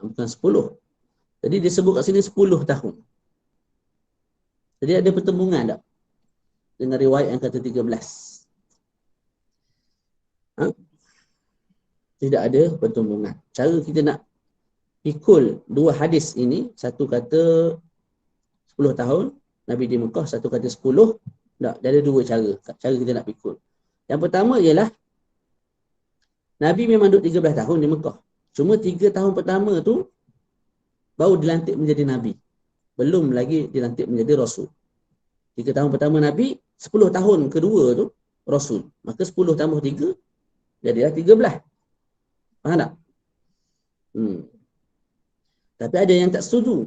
Speaker 2: Bukan 10. Jadi dia sebut kat sini 10 tahun. Jadi ada pertembungan tak? Dengan riwayat yang kata 13. Tidak ada pertembungan. Cara kita nak pikul dua hadis ini, satu kata 10 tahun Nabi di Mekah, satu kata 10. Tak, dia ada dua cara kita nak pikul. Yang pertama ialah Nabi memang duduk 13 tahun di Mekah. Cuma 3 tahun pertama tu baru dilantik menjadi Nabi. Belum lagi dilantik menjadi Rasul. 3 tahun pertama Nabi, 10 tahun kedua tu Rasul. Maka 10 tambah 3 jadilah 13. Faham tak? Tapi ada yang tak setuju.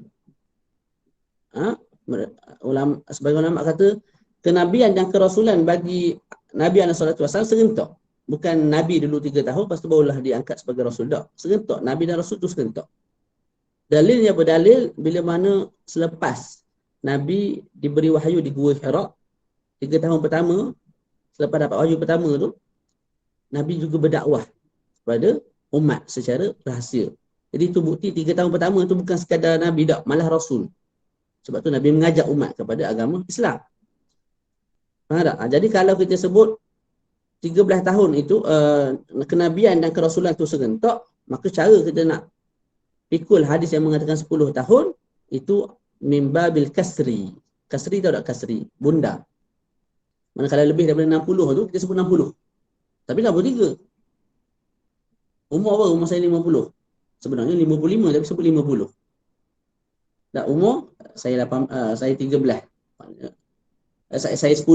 Speaker 2: Sebagai ulama kata, kenabian dan kerasulan bagi Nabi SAW serentak. Bukan Nabi dulu 3 tahun, lepas tu barulah diangkat sebagai Rasul. Tak. Serentak. Nabi dan Rasul tu serentak. Dalilnya berdalil bila mana selepas Nabi diberi wahyu di Gua Hira, 3 tahun pertama, selepas dapat wahyu pertama tu, Nabi juga berdakwah kepada umat secara rahsia. Jadi itu bukti 3 tahun pertama tu bukan sekadar Nabi tak, malah Rasul. Sebab tu Nabi mengajak umat kepada agama Islam. Faham tak? Jadi kalau kita sebut 13 tahun itu kenabian dan kerasulan itu serentak, maka cara kita nak pikul hadis yang mengatakan 10 tahun itu mimbabil kasri. Kasri tahu tak kasri? Bunda. Mana kalau lebih daripada 60 tu kita sebut 60. Tapi 63. Umur apa? Umur saya 50. Sebenarnya 55 tapi sebut 50. Tak, umur saya 13. Saya 10.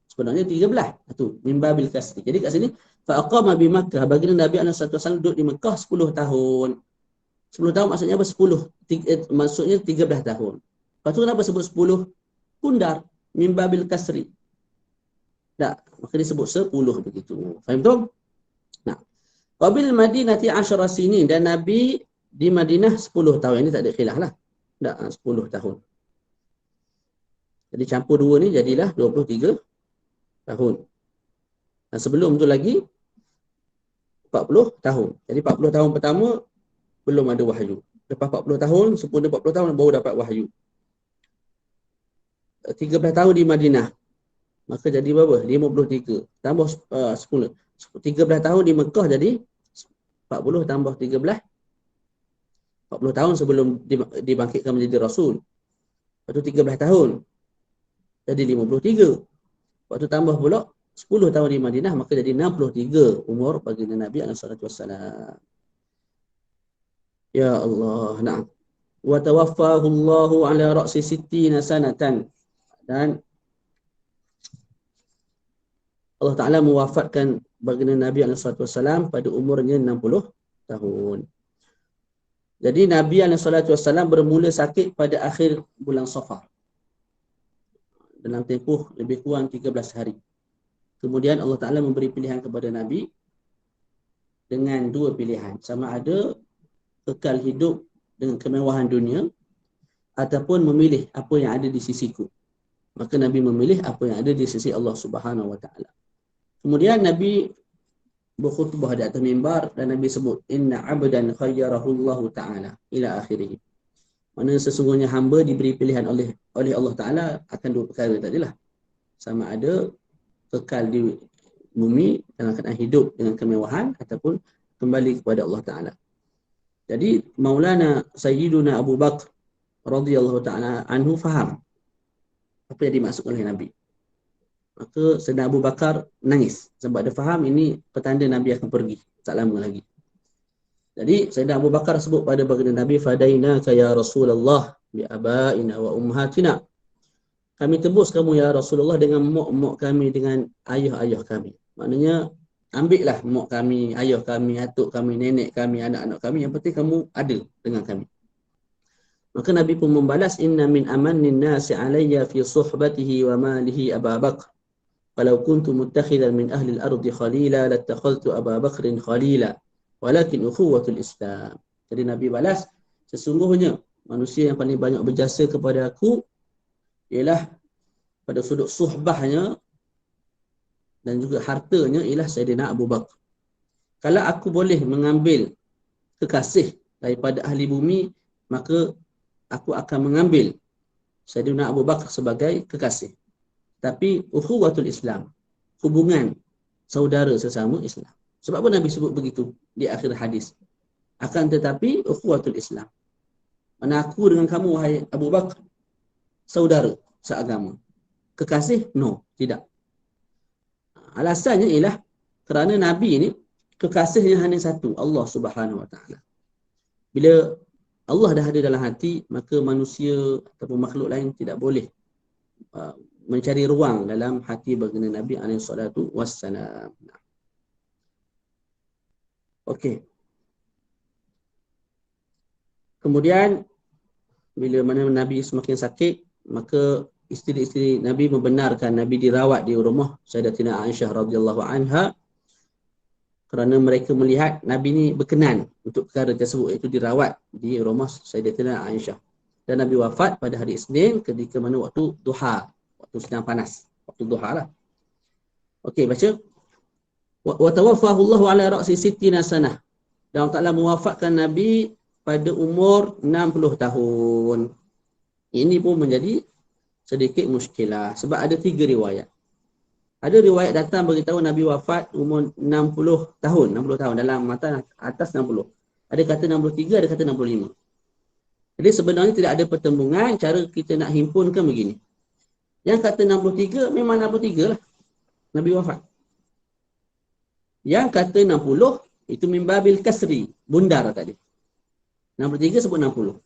Speaker 2: Sebenarnya 13. Itu mimbabil kasri. Jadi kat sini fa aqama bi Makkah, baginda Nabi SAW duduk di Mekah 10 tahun. 10 tahun maksudnya apa? 10. Maksudnya 13 tahun. Lepas tu kenapa sebut 10? Pundar. Mimbabil kasri. Tak. Maka disebut 10 begitu. Faham tu? Nah. Qabil Madinati 10 sinin. Dan Nabi di Madinah 10 tahun. Ini tak ada khilaf lah. Tak, 10 tahun. Jadi campur dua ni jadilah 23 tahun. Dan sebelum tu lagi 40 tahun. Jadi 40 tahun pertama belum ada wahyu. Lepas 40 tahun, sempurna 40 tahun baru dapat wahyu. 13 tahun di Madinah. Maka jadi berapa? 53. Tambah 10. 13 tahun di Mekah jadi 40 tambah 13. 40 tahun sebelum dibangkitkan menjadi Rasul. Lepas tu 13 tahun. Jadi 53. Lepas tu tambah pula 10 tahun di Madinah, maka jadi 63 umur baginda Nabi SAW. Ya Allah, na'am. Wa tawaffahu Allahu ala ra'si 60 sanatan. Dan Allah Ta'ala mewafatkan baginda Nabi SAW pada umurnya 60 tahun. Jadi Nabi SAW bermula sakit pada akhir bulan Safar. Dalam tempoh lebih kurang 13 hari. Kemudian Allah Ta'ala memberi pilihan kepada Nabi dengan dua pilihan. Sama ada kekal hidup dengan kemewahan dunia ataupun memilih apa yang ada di sisiku. Maka Nabi memilih apa yang ada di sisi Allah Subhanahu Wa Ta'ala. Kemudian Nabi berkhutbah di atas mimbar dan Nabi sebut inna abdan khayyarahullahu ta'ala ila akhirih. Mana sesungguhnya hamba diberi pilihan oleh Allah Ta'ala akan dua perkara tadilah. Sama ada kekal di bumi dalam keadaan hidup dengan kemewahan ataupun kembali kepada Allah Ta'ala. Jadi Maulana Sayyiduna Abu Bakar radhiyallahu ta'ala anhu faham apa yang dimaksud oleh Nabi. Maka Sayyidina Abu Bakar nangis sebab dia faham ini petanda Nabi akan pergi tak lama lagi. Jadi Sayyidina Abu Bakar sebut pada baginda Nabi, fadainaka ya Rasulullah bi abaina wa ummahatina. Kami tebus kamu ya Rasulullah dengan mak-mak kami, dengan ayah-ayah kami. Maknanya ambillah mak kami, ayah kami, atuk kami, nenek kami, anak-anak kami, yang penting kamu ada dengan kami. Maka Nabi pun membalas, inna min amannin nasi alayya fi suhbatihi wa malihi Abu Bakar. Kalau kuntu muttakhidan min ahli al-ardi khalila lattakhadhtu Abu Bakrin khalila. Walakin ukhuwatul Islam. Jadi Nabi balas, sesungguhnya manusia yang paling banyak berjasa kepada aku ialah pada sudut suhbahnya dan juga hartanya ialah Sayyidina Abu Bakar. Kalau aku boleh mengambil kekasih daripada ahli bumi, maka aku akan mengambil Sayyidina Abu Bakar sebagai kekasih. Tapi ukhuwatul Islam, hubungan saudara sesama Islam. Sebab apa Nabi sebut begitu di akhir hadis? Akan tetapi ukhuwatul Islam. Mana aku dengan kamu wahai Abu Bakar saudara seagama. Kekasih? No, tidak. Alasannya ialah kerana Nabi ini kekasihnya hanya satu, Allah Subhanahu Wa Taala. Bila Allah dah ada dalam hati, maka manusia ataupun makhluk lain tidak boleh mencari ruang dalam hati baginda Nabi alaihi salatu wassalam. Okey. Kemudian bila mana Nabi semakin sakit, maka isteri-isteri Nabi membenarkan Nabi dirawat di rumah Sayyidatina Aisyah radhiyallahu anha, kerana mereka melihat Nabi ni berkenan untuk perkara tersebut, iaitu dirawat di rumah Sayyidatina Aisyah. Dan Nabi wafat pada hari Isnin ketika mana waktu duha, waktu sedang panas, waktu duha lah. Okey, baca. Wa tawaffahu Allahu ala ra'si sittina sanah. Dan Allah Ta'ala mewafatkan Nabi pada umur 60 tahun. Ini pun menjadi sedikit muskilah sebab ada 3 riwayat. Ada riwayat datang beritahu Nabi wafat umur 60 tahun, 60 tahun dalam matan atas 60. Ada kata 63, ada kata 65. Jadi sebenarnya tidak ada pertembungan, cara kita nak himpunkan begini. Yang kata 63 memang 63 lah Nabi wafat. Yang kata 60 itu mimbabil kasri, bundar tadi. 63 sebut 60.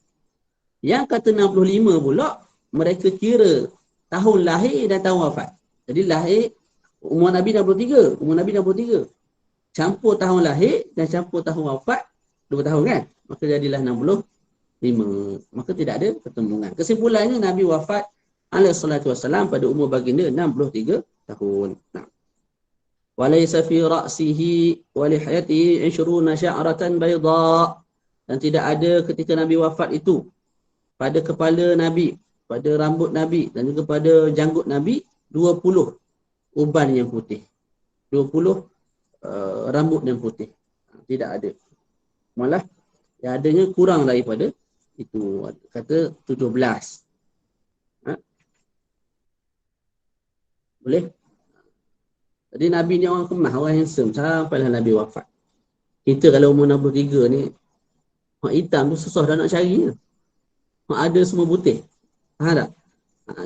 Speaker 2: Yang kata 65 pula mereka kira tahun lahir dan tahun wafat. Jadi lahir umur Nabi 63, umur Nabi 63. Campur tahun lahir dan campur tahun wafat 2 tahun kan? Maka jadilah 65. Maka tidak ada pertembungan. Kesimpulannya Nabi wafat alaihi salatu wassalam pada umur baginda 63 tahun. Nah. Walaysa fi ra'sihi wa lihyatihi 20 sya'ratan bayda. Dan tidak ada ketika Nabi wafat itu pada kepala Nabi, pada rambut Nabi dan juga pada janggut Nabi 20 uban yang putih. 20 rambut yang putih. Tidak ada. Malah yang adanya kurang daripada itu. Kata 17. Boleh? Jadi Nabi ni orang kemah, orang handsome sampailah Nabi wafat. Kita kalau umur 63 ni, orang hitam tu susah dah nak cari. Orang ada semua putih. Faham tak?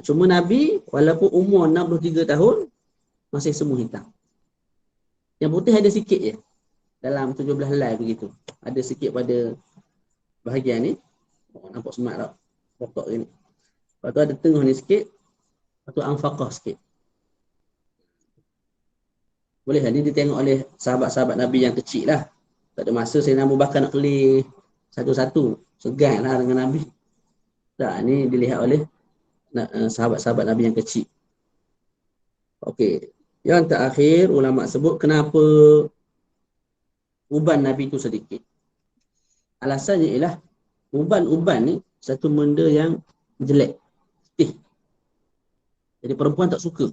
Speaker 2: Cuma Nabi walaupun umur 63 tahun, masih semua hitam. Yang putih ada sikit je. Dalam 17 helai begitu. Ada sikit pada bahagian ni. Nampak semat tak? Pokok ni. Lepas tu ada tengah ni sikit. Lepas tu anfaqah sikit. Boleh lah, ni ditengok oleh sahabat-sahabat Nabi yang kecil lah. Tak ada masa saya Abu Bakar nak kelih satu-satu. Segan lah dengan Nabi. Tak, ni dilihat oleh sahabat-sahabat Nabi yang kecil. Okey. Yang terakhir, ulama sebut kenapa uban Nabi itu sedikit. Alasannya ialah uban-uban ni satu benda yang jelek. Setih. Jadi perempuan tak suka.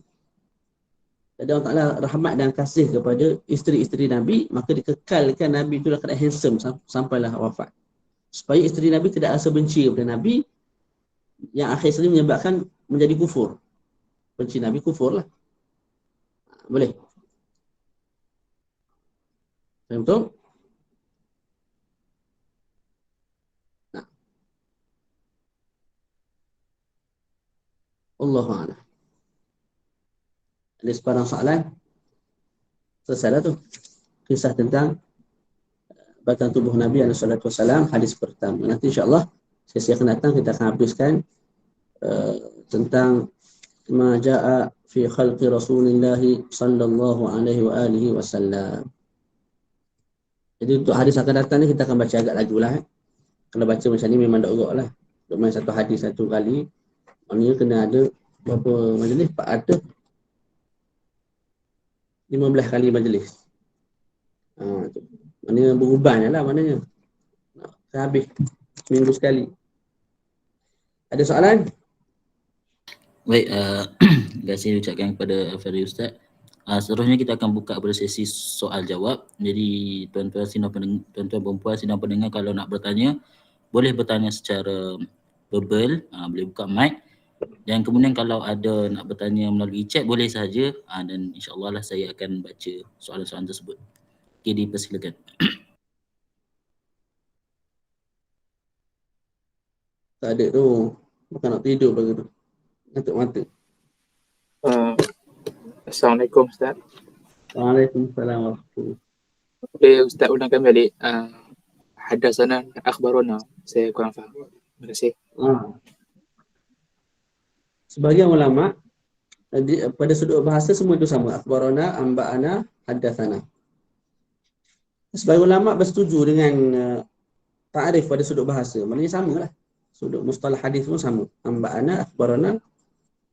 Speaker 2: Jadi Allah Ta'ala rahmat dan kasih kepada isteri-isteri Nabi, maka dikekalkan Nabi itu dalam keadaan handsome sampailah wafat. Supaya isteri Nabi tidak rasa benci kepada Nabi, yang akhir sekali menyebabkan menjadi kufur. Benci Nabi kufur lah. Boleh? Faham betul? Nah. Allahu'alam. Ada sebarang soalan? Selesai dah tu. Kisah tentang batang tubuh Nabi SAW, hadis pertama. Nanti insyaAllah sesi akan datang kita akan habiskan tentang ma ja'a fi khalqi Rasulillah sallallahu alaihi wa alihi wasallam. Jadi untuk hadis akan datang ni kita akan baca agak lajulah. Kalau baca macam ni memang tak urut lah. Untuk main satu hadis satu kali, maknanya kena ada berapa majlis? 15 kali majlis. Maknanya beruban lah maknanya. Habis seminggu sekali. Ada soalan?
Speaker 1: Baik, terima kasih ucapkan kepada Fahri Ustaz. Seterusnya kita akan buka pada sesi soal jawab. Jadi tuan-tuan perempuan sidang pendengar kalau nak bertanya, boleh bertanya secara verbal, boleh buka mic. Dan kemudian kalau ada nak bertanya melalui chat boleh sahaja, dan insyaAllah lah saya akan baca soalan-soalan tersebut. Okey, dipersilakan.
Speaker 2: Tak ada tu. Bukan nak tidur bagi tu. Ngantuk mata.
Speaker 4: Assalamualaikum Ustaz.
Speaker 2: Waalaikumsalam warahmatullahi.
Speaker 4: Boleh Ustaz ulangkan balik hadasana akhbarona. Saya kurang faham. Terima kasih.
Speaker 2: Sebagian ulama pada sudut bahasa semua itu sama. Akhbarana, amba'ana, haddatsana. Sebagian ulama bersetuju dengan ta'rif pada sudut bahasa. Maknanya sama lah. Sudut mustalah hadis pun sama. Amba'ana, akhbarana,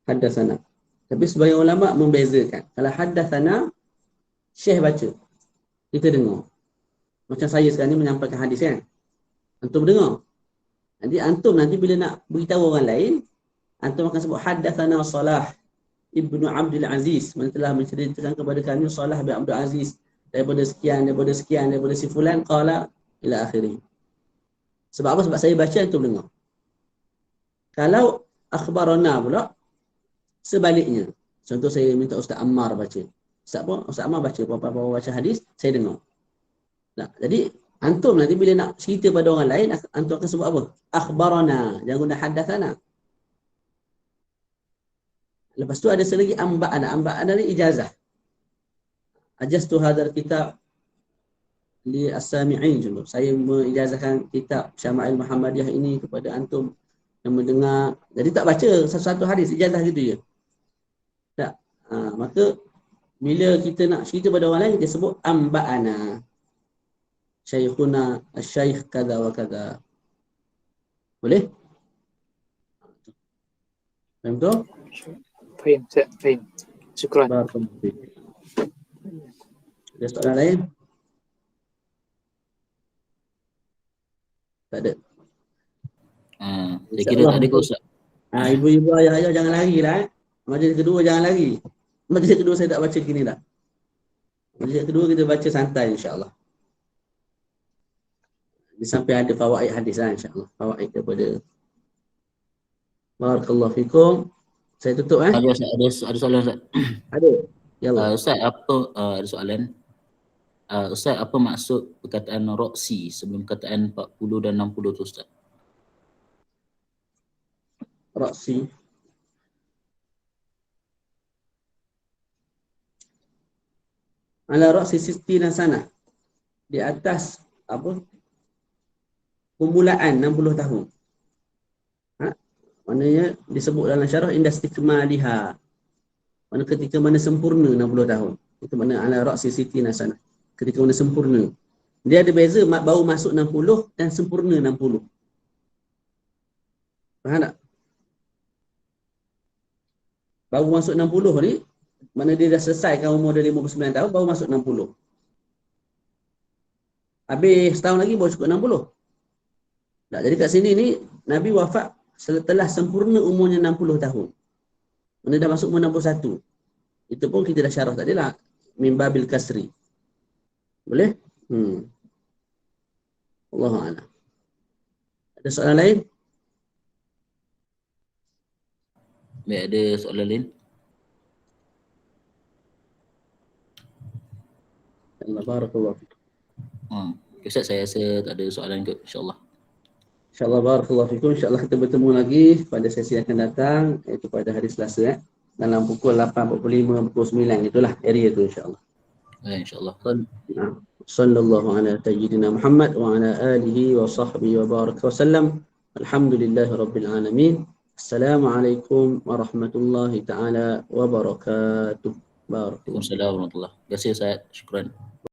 Speaker 2: haddatsana. Tapi sebagian ulama membezakan. Kalau haddatsana, syekh baca. Kita dengar. Macam saya sekarang ni menyampaikan hadis kan. Antum dengar. Nanti antum bila nak beritahu orang lain, antum akan sebut haddatsana Salah Ibnu Abdul Aziz, man telah menceritakan kepada kami Salah bin Abdul Aziz daripada sekian daripada si fulan qala ila akhirih. Sebab apa? Sebab saya baca, antum dengar. Kalau akhbarana pula sebaliknya. Contoh saya minta Ustaz Ammar baca. Ustaz Ammar baca, apa-apa baca hadis, saya dengar. Nah, jadi antum nanti bila nak cerita pada orang lain, antum akan sebut apa? Akhbarana, jangan guna haddatsana. Lepas tu ada selagi amba'ana. Amba'ana ni ijazah. Ajaztu hadzal kitab li as-sami'in dulu. Saya mengijazahkan kitab Syama'il Muhammadiyah ini kepada antum yang mendengar. Jadi tak baca satu-satu hadis, ijazah gitu je. Tak. Maka bila kita nak cerita pada orang lain, kita sebut amba'ana. Syekhuna asy-syekh kadza wa kadza. Boleh? Faham tu?
Speaker 4: Fahim, Ustaz. Fahim. Syukran.
Speaker 2: Barakallahu fiik. Ada soalan lain? Tak ada.
Speaker 1: Saya kira tak ada ke Ustaz?
Speaker 2: Ibu-ibu, ayah-ayah jangan lari lah. Majlis kedua jangan lari. Majlis kedua saya tak baca gini dah. Majlis kedua kita baca santai insya-Allah. Sampai ada fawaid hadis lah insya-Allah. Fawaid daripada. Barakallahu fikum. Saya tutup
Speaker 1: Ada soalan Ustaz.
Speaker 2: Ada. Ya Allah.
Speaker 1: Ustaz, ada soalan. Ustaz, apa maksud perkataan roksi sebelum perkataan 40 dan 60 tu Ustaz?
Speaker 2: Raksi. Ala raksi 60 sana. Di atas apa? Permulaan 60 tahun. Maknanya disebut dalam syarah indastikmaliha. Mana ketika mana sempurna 60 tahun. Itu makna ala raksi 60 sana. Ketika mana sempurna. Dia ada beza baru masuk 60 dan sempurna 60. Faham tak? Baru masuk 60 ni, mana dia dah selesaikan umur dia 59 tahun, baru masuk 60. Habis setahun lagi baru cukup 60. Tak, jadi kat sini ni, Nabi wafat setelah sempurna umurnya 60 tahun. Mana dah masuk umur 61. Itu pun kita dah syarah tadi lah. Min babil kasri. Boleh? Allahu'alam. Ada soalan lain?
Speaker 1: Baik, ada soalan lain?
Speaker 2: Allah barakallahu.
Speaker 1: Ustaz, saya rasa tak ada soalan kot, insya-Allah.
Speaker 2: InsyaAllah barakallahu fikum. InsyaAllah kita bertemu lagi pada sesi akan datang, iaitu pada hari Selasa dalam pukul 8.45, pukul 9, itulah area tu insyaAllah.
Speaker 1: Ya, insya-Allah.
Speaker 2: Sallallahu ala sayyidina Muhammad wa ala alihi wa sahbihi wa baraka wa sallam. Alhamdulillahi rabbil alamin. Assalamualaikum warahmatullahi taala wabarakatuh. Barakallahu.
Speaker 1: Waalaikumsalam warahmatullahi wabarakatuh. Terima kasih Ustaz. Syukran.